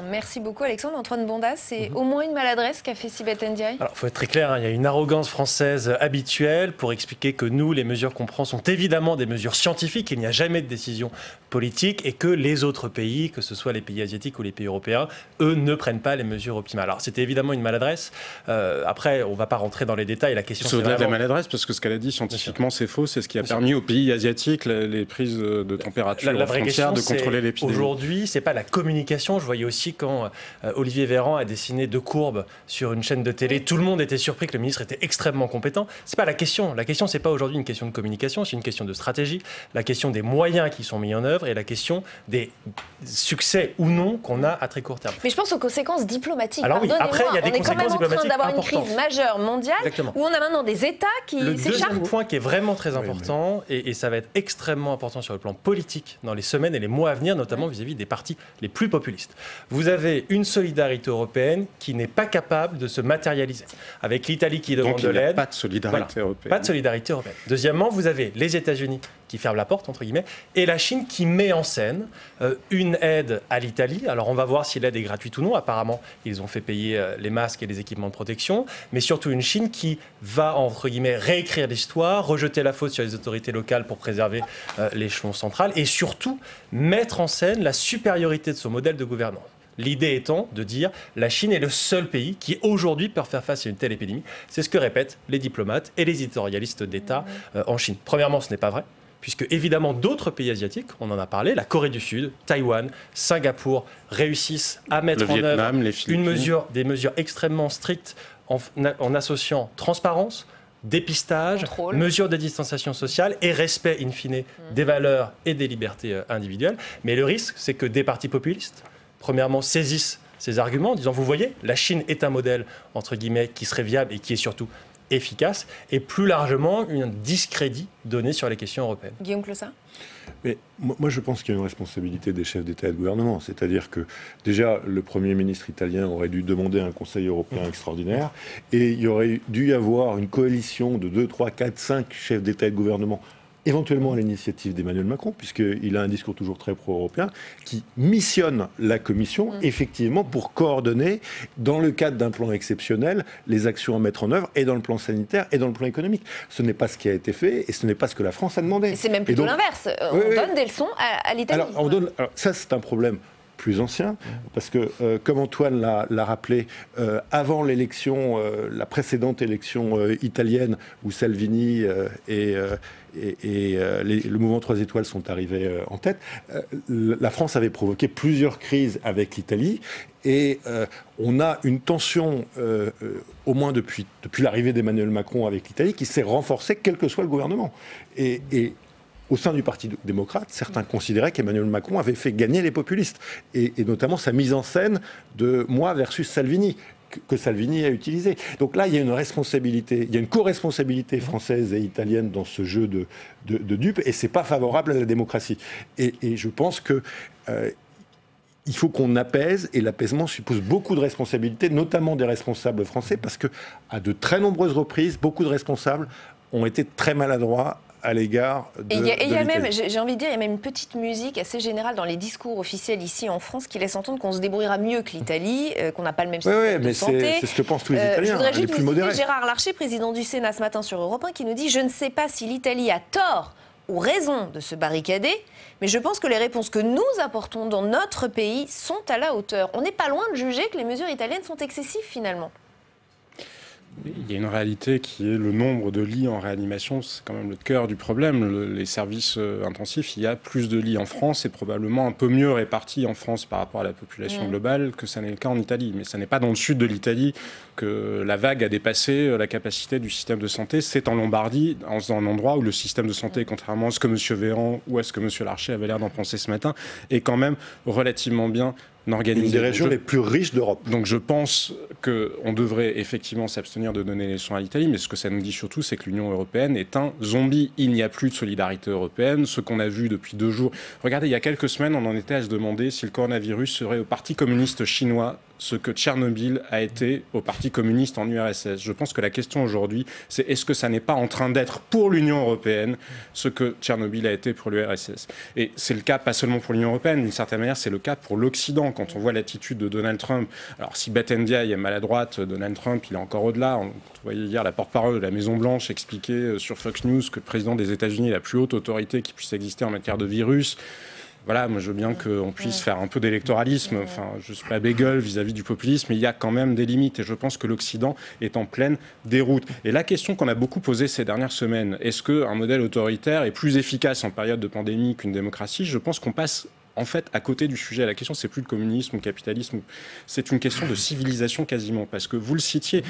Merci beaucoup Alexandre. Antoine Bondas, c'est au moins une maladresse qu'a fait Sibeth Ndiaye? Alors il faut être très clair, il y a une arrogance française habituelle pour expliquer que nous, les mesures qu'on prend sont évidemment des mesures scientifiques, il n'y a jamais de décision politique et que les autres pays, que ce soit les pays asiatiques ou les pays européens, eux ne prennent pas les mesures optimales. Alors c'était évidemment une maladresse. Après, on ne va pas rentrer dans les détails. La question, c'est au-delà de la maladresse, parce que ce qu'elle a dit scientifiquement, c'est faux. C'est ce qui a permis aux pays asiatiques les prises de température la vraie frontière question, de contrôler l'épidémie. Aujourd'hui, c'est pas la communication. Je voyais aussi quand Olivier Véran a dessiné 2 courbes sur une chaîne de télé, tout le monde était surpris que le ministre était extrêmement compétent. C'est pas la question. La question, c'est pas aujourd'hui une question de communication, c'est une question de stratégie. La question des moyens qui sont mis en œuvre et la question des succès ou non qu'on a à très court terme. Mais je pense aux conséquences diplomatiques. Alors oui, après, il y a des on est quand même en train d'avoir une importantes. crise majeure mondiale. Exactement. Où on a maintenant des États qui s'écharpent. Le deuxième point qui est vraiment très important, et ça va être extrêmement important sur le plan politique dans les semaines et les mois à venir, notamment vis-à-vis des partis les plus populistes. Vous avez une solidarité européenne qui n'est pas capable de se matérialiser. Avec l'Italie qui demande de l'aide. Pas de solidarité européenne. Pas de solidarité européenne. Deuxièmement, vous avez les États-Unis qui ferment la porte, entre guillemets, et la Chine qui met en scène une aide à l'Italie. Alors on va voir si l'aide est gratuite ou non. Apparemment, ils ont fait payer les masques et les équipements de protection, mais surtout une Chine qui va, entre guillemets, réécrire l'histoire, rejeter la faute sur les autorités locales pour préserver l'échelon central, et surtout mettre en scène la supériorité de son modèle de gouvernance. L'idée étant de dire la Chine est le seul pays qui aujourd'hui peut faire face à une telle épidémie. C'est ce que répètent les diplomates et les éditorialistes d'État en Chine. Premièrement, ce n'est pas vrai, puisque évidemment d'autres pays asiatiques, on en a parlé, la Corée du Sud, Taïwan, Singapour, réussissent à mettre en œuvre des mesures extrêmement strictes en associant transparence, dépistage, mesures de distanciation sociale et respect in fine des valeurs et des libertés individuelles. Mais le risque, c'est que des partis populistes, premièrement, saisissent ces arguments en disant, vous voyez, la Chine est un modèle, entre guillemets, qui serait viable et qui est surtout efficace, et plus largement un discrédit donné sur les questions européennes. Guillaume Clossat ? Mais moi, je pense qu'il y a une responsabilité des chefs d'État et de gouvernement. C'est-à-dire que, déjà, le Premier ministre italien aurait dû demander un Conseil européen extraordinaire, et il y aurait dû y avoir une coalition de 2, 3, 4, 5 chefs d'État et de gouvernement, éventuellement à l'initiative d'Emmanuel Macron, puisqu'il a un discours toujours très pro-européen, qui missionne la Commission, effectivement, pour coordonner, dans le cadre d'un plan exceptionnel, les actions à mettre en œuvre, et dans le plan sanitaire, et dans le plan économique. Ce n'est pas ce qui a été fait, et ce n'est pas ce que la France a demandé. Et c'est même plutôt l'inverse. On donne des leçons à l'Italie. Alors, ça, c'est un problème plus ancien, parce que, comme Antoine l'a rappelé, avant l'élection, la précédente élection italienne, où Salvini et le mouvement 3 étoiles sont arrivés en tête, la France avait provoqué plusieurs crises avec l'Italie, et on a une tension, au moins depuis l'arrivée d'Emmanuel Macron avec l'Italie, qui s'est renforcée, quel que soit le gouvernement. Et au sein du Parti démocrate, certains considéraient qu'Emmanuel Macron avait fait gagner les populistes, et notamment sa mise en scène de moi versus Salvini, que Salvini a utilisé. Donc là, il y a une responsabilité, il y a une co-responsabilité française et italienne dans ce jeu de dupes, et c'est pas favorable à la démocratie. Et je pense que il faut qu'on apaise, et l'apaisement suppose beaucoup de responsabilités, notamment des responsables français, parce que à de très nombreuses reprises, beaucoup de responsables ont été très maladroits à l'égard de l'Italie. Et il y a même, j'ai envie de dire, il y a même une petite musique assez générale dans les discours officiels ici en France qui laisse entendre qu'on se débrouillera mieux que l'Italie, qu'on n'a pas le même système de santé. C'est ce que pensent tous les Italiens, je voudrais juste les plus modérés. Gérard Larcher, président du Sénat ce matin sur Europe 1, qui nous dit « Je ne sais pas si l'Italie a tort ou raison de se barricader, mais je pense que les réponses que nous apportons dans notre pays sont à la hauteur. » On n'est pas loin de juger que les mesures italiennes sont excessives finalement. Il y a une réalité qui est le nombre de lits en réanimation, c'est quand même le cœur du problème. Les services intensifs, il y a plus de lits en France et probablement un peu mieux répartis en France par rapport à la population globale que ça n'est le cas en Italie. Mais ça n'est pas dans le sud de l'Italie que la vague a dépassé la capacité du système de santé. C'est en Lombardie, dans un endroit où le système de santé, contrairement à ce que M. Véran ou à ce que M. Larcher avait l'air d'en penser ce matin, est quand même relativement bien organisé. Une des régions les plus riches d'Europe. Donc je pense qu'on devrait effectivement s'abstenir de donner les leçons à l'Italie, mais ce que ça nous dit surtout, c'est que l'Union européenne est un zombie. Il n'y a plus de solidarité européenne. Ce qu'on a vu depuis 2 jours. Regardez, il y a quelques semaines, on en était à se demander si le coronavirus serait au Parti communiste chinois ce que Tchernobyl a été au Parti communiste en URSS. Je pense que la question aujourd'hui, c'est est-ce que ça n'est pas en train d'être pour l'Union européenne ce que Tchernobyl a été pour l'URSS. Et c'est le cas pas seulement pour l'Union européenne, d'une certaine manière, c'est le cas pour l'Occident. Quand on voit l'attitude de Donald Trump, alors si Ndiaye est maladroite, Donald Trump, il est encore au-delà. Vous voyez hier la porte-parole de la Maison-Blanche expliquer sur Fox News que le président des États-Unis est la plus haute autorité qui puisse exister en matière de virus. Voilà, moi je veux bien qu'on puisse faire un peu d'électoralisme, enfin je ne suis pas bégueule vis-à-vis du populisme, mais il y a quand même des limites et je pense que l'Occident est en pleine déroute. Et la question qu'on a beaucoup posée ces dernières semaines, est-ce qu'un modèle autoritaire est plus efficace en période de pandémie qu'une démocratie? Je pense qu'on passe en fait à côté du sujet. La question, c'est plus le communisme ou le capitalisme, c'est une question de civilisation quasiment, parce que vous le citiez,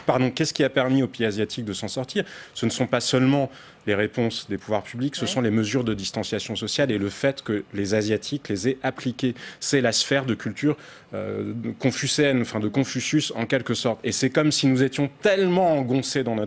pardon, qu'est-ce qui a permis aux pays asiatiques de s'en sortir? Ce ne sont pas seulement les réponses des pouvoirs publics, ce sont les mesures de distanciation sociale et le fait que les Asiatiques les aient appliquées. C'est la sphère de culture confucéenne, enfin de Confucius en quelque sorte. Et c'est comme si nous étions tellement engoncés dans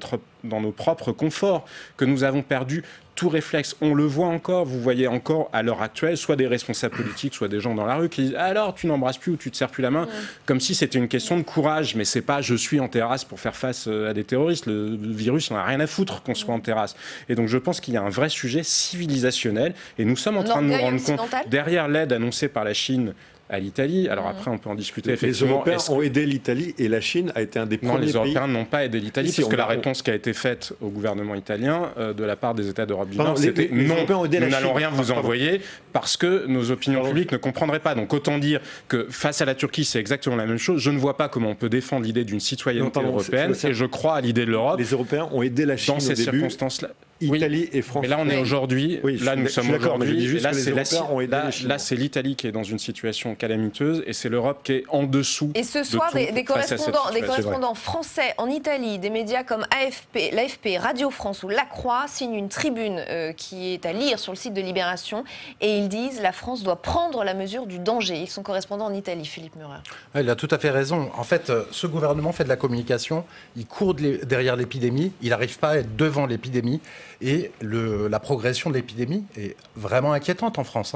nos propres conforts que nous avons perdu tout réflexe. On le voit encore, vous voyez encore à l'heure actuelle, soit des responsables politiques, soit des gens dans la rue qui disent « alors tu n'embrasses plus ou tu te serres plus la main », comme si c'était une question de courage, mais c'est pas « je suis en terrasse pour faire face à des terroristes », le virus n'en a rien à foutre qu'on soit en terrasse. Et donc je pense qu'il y a un vrai sujet civilisationnel et nous sommes en train de nous rendre compte, derrière l'aide annoncée par la Chine à l'Italie. Alors après, on peut en discuter. Effectivement, les Européens ont aidé l'Italie et la Chine a été un des premiers pays. Non, les Européens n'ont pas aidé l'Italie parce que la réponse qui a été faite au gouvernement italien de la part des États d'Europe du Nord, c'était non, nous n'allons rien vous envoyer parce que nos opinions publiques ne comprendraient pas. Donc autant dire que face à la Turquie, c'est exactement la même chose. Je ne vois pas comment on peut défendre l'idée d'une citoyenneté européenne et je crois à l'idée de l'Europe. Les Européens ont aidé la Chine dans ces circonstances-là. Italie et France. Mais là, on est aujourd'hui. Oui, là, nous sommes aujourd'hui. Là, c'est l'Italie qui est dans une situation calamiteuse et c'est l'Europe qui est en dessous. Et ce soir, des correspondants français en Italie, des médias comme l'AFP, Radio France ou La Croix signent une tribune qui est à lire sur le site de Libération et ils disent la France doit prendre la mesure du danger. Ils sont correspondants en Italie, Philippe Murer. Il a tout à fait raison. En fait, ce gouvernement fait de la communication, il court derrière l'épidémie, il n'arrive pas à être devant l'épidémie. Et la progression de l'épidémie est vraiment inquiétante en France.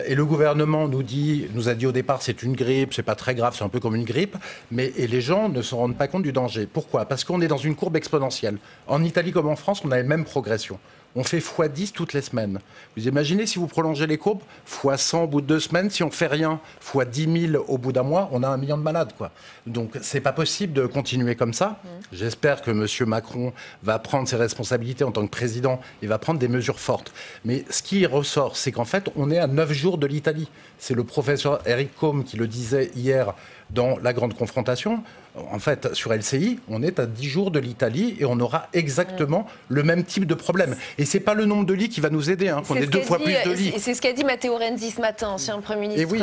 Et le gouvernement nous a dit au départ c'est une grippe, c'est pas très grave, c'est un peu comme une grippe, et les gens ne se rendent pas compte du danger. Pourquoi ? Parce qu'on est dans une courbe exponentielle. En Italie comme en France, on a les mêmes progressions. On fait x10 toutes les semaines. Vous imaginez si vous prolongez les courbes, x100 au bout de 2 semaines, si on ne fait rien, x10 000 au bout d'un mois, on a 1 million de malades, quoi. Donc c'est pas possible de continuer comme ça. J'espère que M. Macron va prendre ses responsabilités en tant que président et va prendre des mesures fortes. Mais ce qui ressort, c'est qu'en fait, on est à 9 jours de l'Italie. C'est le professeur Eric Combe qui le disait hier dans La Grande Confrontation. En fait, sur LCI, on est à 10 jours de l'Italie et on aura exactement le même type de problème. Et c'est pas le nombre de lits qui va nous aider, qu'on ait 2 fois plus de lits. C'est ce qu'a dit Matteo Renzi ce matin, ancien Premier ministre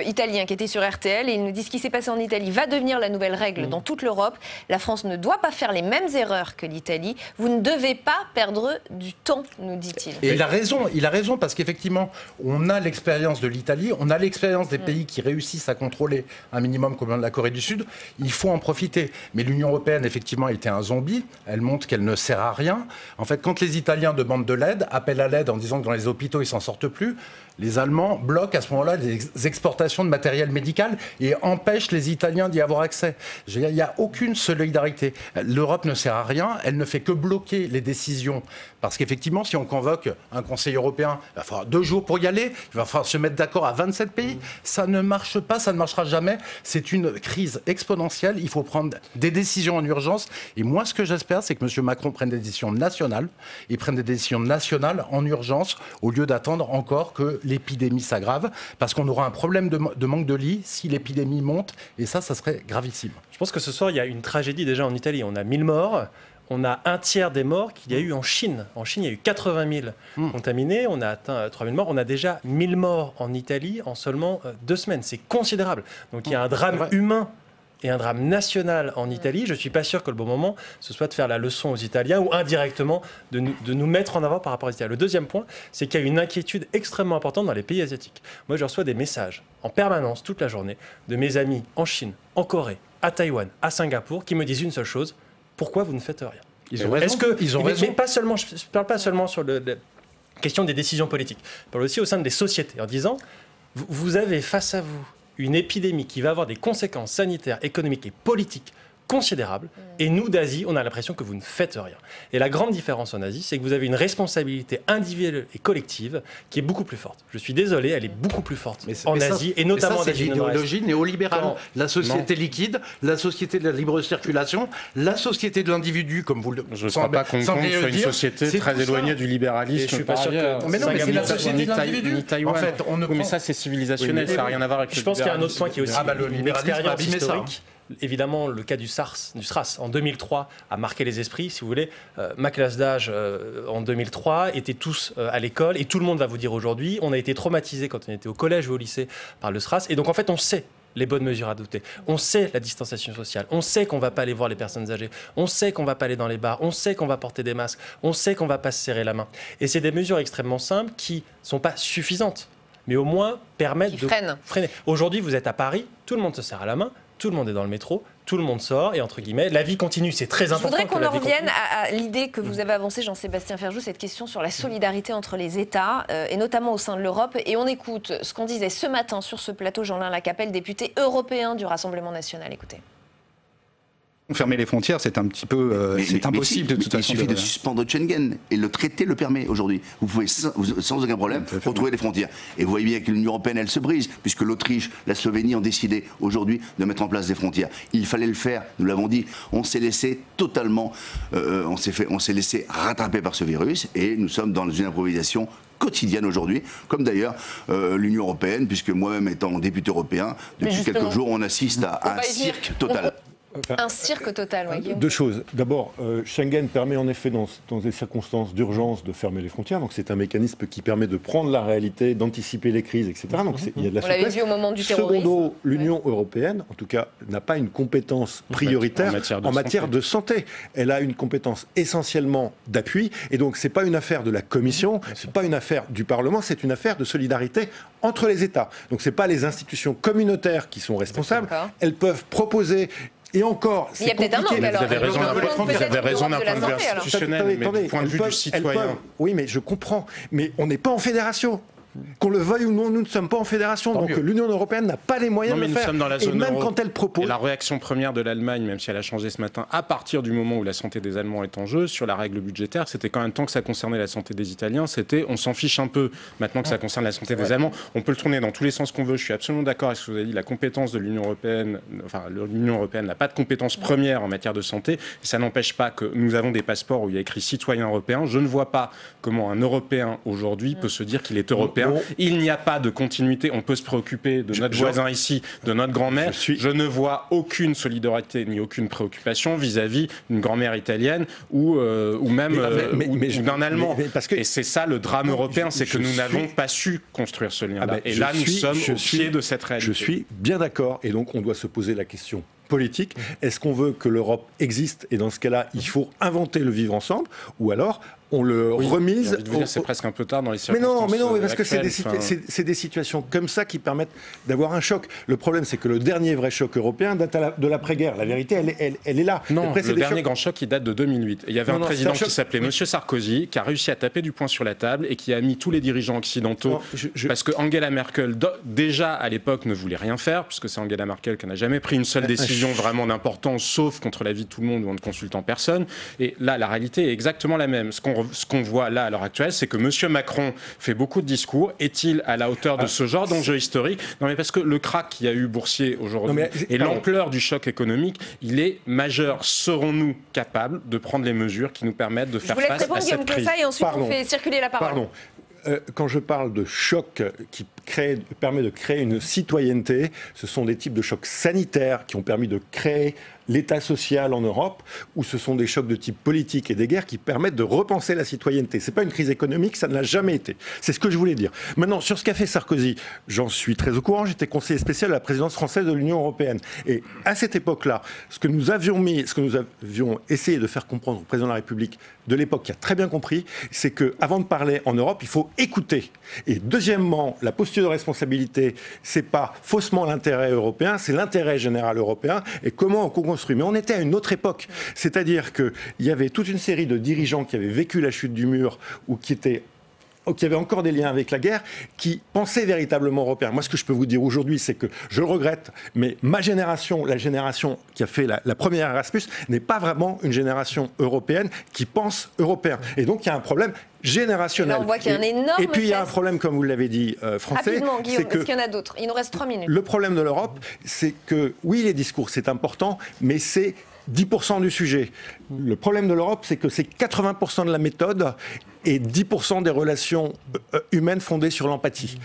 italien qui était sur RTL. Et il nous dit ce qui s'est passé en Italie va devenir la nouvelle règle dans toute l'Europe. La France ne doit pas faire les mêmes erreurs que l'Italie. Vous ne devez pas perdre du temps, nous dit-il. Et il a raison parce qu'effectivement, on a l'expérience de l'Italie, on a l'expérience des pays qui réussissent à contrôler un minimum comme la Corée du Sud. Il faut en profiter. Mais l'Union européenne, effectivement, était un zombie. Elle montre qu'elle ne sert à rien. En fait, quand les Italiens demandent de l'aide, appellent à l'aide en disant que dans les hôpitaux, ils s'en sortent plus, les Allemands bloquent à ce moment-là les exportations de matériel médical et empêchent les Italiens d'y avoir accès. Il n'y a aucune solidarité. L'Europe ne sert à rien. Elle ne fait que bloquer les décisions. Parce qu'effectivement, si on convoque un Conseil européen, il va falloir 2 jours pour y aller. Il va falloir se mettre d'accord à 27 pays. Ça ne marche pas, ça ne marchera jamais. C'est une crise exponentielle. Il faut prendre des décisions en urgence. Et moi, ce que j'espère, c'est que M. Macron prenne des décisions nationales. Il prenne des décisions nationales en urgence au lieu d'attendre encore que l'épidémie s'aggrave. Parce qu'on aura un problème de manque de lits si l'épidémie monte. Et ça serait gravissime. Je pense que ce soir, il y a une tragédie déjà en Italie. On a 1000 morts. On a un tiers des morts qu'il y a eu en Chine. En Chine, il y a eu 80 000 contaminés. On a atteint 3 000 morts. On a déjà 1000 morts en Italie en seulement 2 semaines. C'est considérable. Donc il y a un drame humain et un drame national en Italie. Je ne suis pas sûr que le bon moment, ce soit de faire la leçon aux Italiens ou indirectement de nous mettre en avant par rapport aux Italiens. Le deuxième point, c'est qu'il y a une inquiétude extrêmement importante dans les pays asiatiques. Moi, je reçois des messages en permanence, toute la journée, de mes amis en Chine, en Corée, à Taïwan, à Singapour, qui me disent une seule chose: pourquoi vous ne faites rien? Ils ont raison. Mais pas seulement, je ne parle pas seulement sur la question des décisions politiques. Je parle aussi au sein des sociétés, en disant, vous avez face à vous une épidémie qui va avoir des conséquences sanitaires, économiques et politiques considérables. Et nous, d'Asie, on a l'impression que vous ne faites rien. Et la grande différence en Asie, c'est que vous avez une responsabilité individuelle et collective qui est beaucoup plus forte. Je suis désolé, elle est beaucoup plus forte en Asie, et notamment en Asie. C'est l'idéologie néolibérale. La société liquide, la société de la libre circulation, la société de l'individu, comme vous le Je ne crois pas qu'on compte sur une société très éloignée du libéralisme. Je suis pas sûr que... Mais non, mais c'est la société de l'individu. Ni Taïwan. En fait, mais ça, c'est civilisationnel, ça n'a rien à voir avec le libéralisme. Je pense qu'il y a un autre point qui est aussi une expérience historique. Évidemment, le cas du SRAS en 2003 a marqué les esprits. Si vous voulez, ma classe d'âge en 2003 étaient tous à l'école, et tout le monde va vous dire aujourd'hui, on a été traumatisés quand on était au collège ou au lycée par le SRAS, et donc en fait on sait les bonnes mesures à adopter. On sait la distanciation sociale, on sait qu'on ne va pas aller voir les personnes âgées, on sait qu'on ne va pas aller dans les bars, on sait qu'on va porter des masques, on sait qu'on ne va pas se serrer la main. Et c'est des mesures extrêmement simples qui ne sont pas suffisantes, mais au moins permettent de freiner. Aujourd'hui, vous êtes à Paris, tout le monde se serre à la main, tout le monde est dans le métro, tout le monde sort, et entre guillemets, la vie continue. C'est très important. Je voudrais qu'on en revienne à l'idée que vous avez avancée, Jean-Sébastien Ferjou, cette question sur la solidarité entre les États, et notamment au sein de l'Europe. Et on écoute ce qu'on disait ce matin sur ce plateau, Jean-Lin Lacapelle, député européen du Rassemblement national. Écoutez. Fermer les frontières, c'est un petit peu c'est impossible de toute façon. Il suffit de suspendre Schengen et le traité le permet aujourd'hui. Vous pouvez sans aucun problème retrouver les frontières. Et vous voyez bien que l'Union européenne, elle se brise, puisque l'Autriche, la Slovénie ont décidé aujourd'hui de mettre en place des frontières. Il fallait le faire, nous l'avons dit. On s'est laissé totalement, on s'est laissé rattraper par ce virus, et nous sommes dans une improvisation quotidienne aujourd'hui, comme d'ailleurs l'Union européenne, puisque moi-même étant député européen, depuis quelques jours, on assiste à un cirque total. Un cirque total, oui. Deux choses. D'abord, Schengen permet en effet, dans des circonstances d'urgence, de fermer les frontières. Donc c'est un mécanisme qui permet de prendre la réalité, d'anticiper les crises, etc. Donc il y a de la souplesse. On l'avait vu au moment du terrorisme. Secondo, l'Union européenne, en tout cas, n'a pas une compétence prioritaire en matière de santé. Elle a une compétence essentiellement d'appui. Et donc c'est pas une affaire de la Commission, c'est pas une affaire du Parlement, c'est une affaire de solidarité entre les États. Donc c'est pas les institutions communautaires qui sont responsables. Elles peuvent proposer. Et encore, c'est compliqué. Vous avez raison d'un point de vue institutionnel, mais du point de vue du citoyen. Oui, mais je comprends. Mais on n'est pas en fédération. Qu'on le veuille ou non, nous ne sommes pas en fédération. Donc l'Union européenne n'a pas les moyens de le faire. Nous sommes dans la zone et même euro. Quand elle propose... Et la réaction première de l'Allemagne, même si elle a changé ce matin, à partir du moment où la santé des Allemands est en jeu, sur la règle budgétaire, c'était quand même tant que ça concernait la santé des Italiens, c'était on s'en fiche un peu. Maintenant que ça concerne la santé des Allemands, on peut le tourner dans tous les sens qu'on veut. Je suis absolument d'accord avec ce que vous avez dit. La compétence de l'Union européenne, enfin l'Union européenne n'a pas de compétence première en matière de santé. Et ça n'empêche pas que nous avons des passeports où il y a écrit citoyen européen. Je ne vois pas comment un Européen aujourd'hui peut se dire qu'il est européen. Il n'y a pas de continuité, on peut se préoccuper de notre voisin ici, de notre grand-mère. Je ne vois aucune solidarité ni aucune préoccupation vis-à-vis d'une grand-mère italienne ou même d'un Allemand. Et c'est ça le drame européen, c'est que nous n'avons pas su construire ce lien-là. Et là, nous sommes au pied de cette réalité. Je suis bien d'accord, et donc on doit se poser la question politique. Est-ce qu'on veut que l'Europe existe et dans ce cas-là, il faut inventer le vivre ensemble ou alors on le remise. C'est presque un peu tard dans les circonstances. Mais non, parce que c'est des situations comme ça qui permettent d'avoir un choc. Le problème, c'est que le dernier vrai choc européen date de l'après-guerre. La vérité, elle est là. Non, le dernier grand choc, il date de 2008. Il y avait un président qui s'appelait Monsieur Sarkozy, qui a réussi à taper du poing sur la table et qui a mis tous les dirigeants occidentaux, parce que Angela Merkel, déjà à l'époque, ne voulait rien faire, puisque c'est Angela Merkel qui n'a jamais pris une seule décision vraiment d'importance, sauf contre l'avis de tout le monde ou en ne consultant personne. Et là, la réalité est exactement la même. Ce qu'on voit là à l'heure actuelle, c'est que M. Macron fait beaucoup de discours. Est-il à la hauteur de ce genre d'enjeu historique ? Non, mais parce que le krach qu'il y a eu boursier aujourd'hui et l'ampleur du choc économique, il est majeur. Serons-nous capables de prendre les mesures qui nous permettent de faire face à cette crise ? Et ensuite on fait circuler la parole. Quand je parle de choc qui permet de créer une citoyenneté, ce sont des types de chocs sanitaires qui ont permis de créer l'État social en Europe, ou ce sont des chocs de type politique et des guerres qui permettent de repenser la citoyenneté. Ce n'est pas une crise économique, ça ne l'a jamais été. C'est ce que je voulais dire. Maintenant, sur ce qu'a fait Sarkozy, j'en suis très au courant, j'étais conseiller spécial à la présidence française de l'Union européenne. Et à cette époque-là, ce que nous avions essayé de faire comprendre au président de la République de l'époque, qui a très bien compris, c'est qu'avant de parler en Europe, il faut écouter. Et deuxièmement, la posture de responsabilité, c'est pas faussement l'intérêt européen, c'est l'intérêt général européen et comment on co-construit. Mais on était à une autre époque. C'est-à-dire qu'il y avait toute une série de dirigeants qui avaient vécu la chute du mur ou qui avaient encore des liens avec la guerre, qui pensaient véritablement européen. Moi, ce que je peux vous dire aujourd'hui, c'est que je le regrette, mais ma génération, la génération qui a fait la première Erasmus, n'est pas vraiment une génération européenne qui pense européen. Et donc, il y a un problème générationnel. Là, on voit qu'il y a un énorme et puis, il y a un problème, comme vous l'avez dit, français. Rapidement, Guillaume, est-ce qu'il y en a d'autres ? Il nous reste 3 minutes. Le problème de l'Europe, c'est que, oui, les discours, c'est important, mais c'est 10% du sujet. Le problème de l'Europe, c'est que c'est 80% de la méthode et 10% des relations humaines fondées sur l'empathie.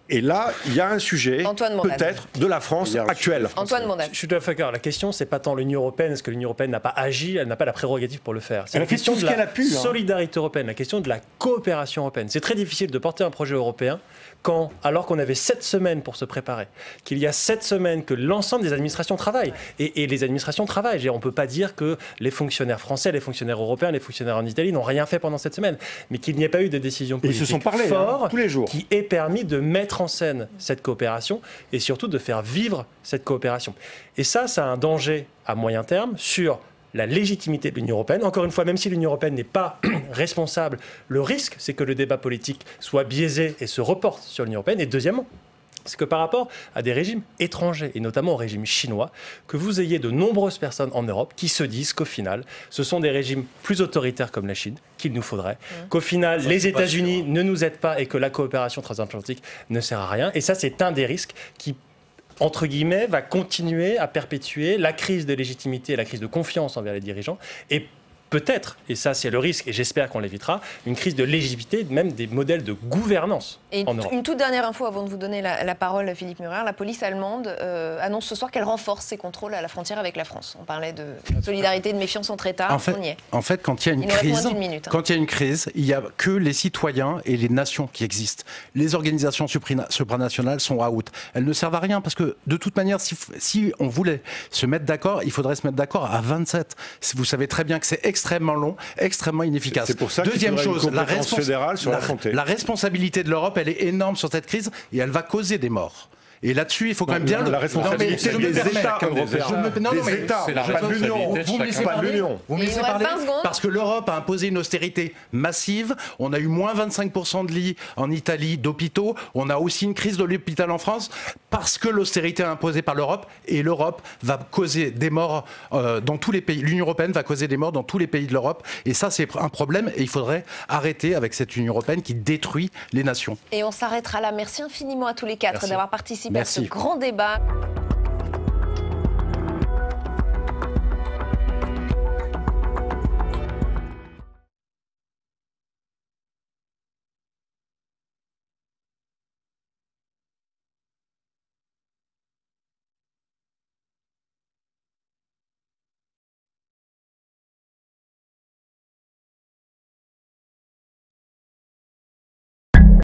Et là, il y a un sujet, peut-être, de la France actuelle. Antoine Mondal. Je suis tout à fait d'accord. La question, c'est pas tant l'Union européenne, est-ce que l'Union européenne n'a pas agi, elle n'a pas la prérogative pour le faire. C'est la question de la solidarité européenne, la question de la coopération européenne. C'est très difficile de porter un projet européen alors qu'on avait 7 semaines pour se préparer, qu'il y a 7 semaines que l'ensemble des administrations travaillent. Et les administrations travaillent. On ne peut pas dire que les fonctionnaires français, les fonctionnaires européens, les fonctionnaires en Italie n'ont rien fait pendant cette semaine, mais qu'il n'y ait pas eu de décision politique forte tous les jours qui ait permis de mettre en scène cette coopération et surtout de faire vivre cette coopération. Et ça a un danger à moyen terme sur la légitimité de l'Union européenne. Encore une fois, même si l'Union européenne n'est pas responsable, le risque, c'est que le débat politique soit biaisé et se reporte sur l'Union européenne. Et deuxièmement, c'est que par rapport à des régimes étrangers, et notamment au régime chinois, que vous ayez de nombreuses personnes en Europe qui se disent qu'au final, ce sont des régimes plus autoritaires comme la Chine qu'il nous faudrait, qu'au final, les États-Unis ne nous aident pas et que la coopération transatlantique ne sert à rien. Et ça, c'est un des risques qui, entre guillemets, va continuer à perpétuer la crise de légitimité et la crise de confiance envers les dirigeants et peut-être, et ça c'est le risque, et j'espère qu'on l'évitera, une crise de légitimité, même des modèles de gouvernance en Europe. Une toute dernière info avant de vous donner la parole, Philippe Murer. La police allemande annonce ce soir qu'elle renforce ses contrôles à la frontière avec la France. On parlait de solidarité, de méfiance entre États, on y est. En fait, quand il y a une crise, il n'y a que les citoyens et les nations qui existent. Les organisations supranationales sont out. Elles ne servent à rien parce que de toute manière, si on voulait se mettre d'accord, il faudrait se mettre d'accord à 27. Vous savez très bien que c'est extrêmement long, extrêmement inefficace. C'est pour ça Deuxième chose, la fédérale sur la santé. La responsabilité de l'Europe, elle est énorme sur cette crise et elle va causer des morts. Et là-dessus, il faut quand même bien la responsabilité des États européens. Des États, pas de l'Union. Vous me laissez parler. Vous me laissez parler parce que l'Europe a imposé une austérité massive. On a eu moins 25% de lits en Italie, d'hôpitaux. On a aussi une crise de l'hôpital en France parce que l'austérité est imposée par l'Europe. Et l'Europe va causer des morts dans tous les pays. L'Union européenne va causer des morts dans tous les pays de l'Europe. Et ça, c'est un problème. Et il faudrait arrêter avec cette Union européenne qui détruit les nations. Et on s'arrêtera là. Merci infiniment à tous les quatre d'avoir participé à ce grand débat.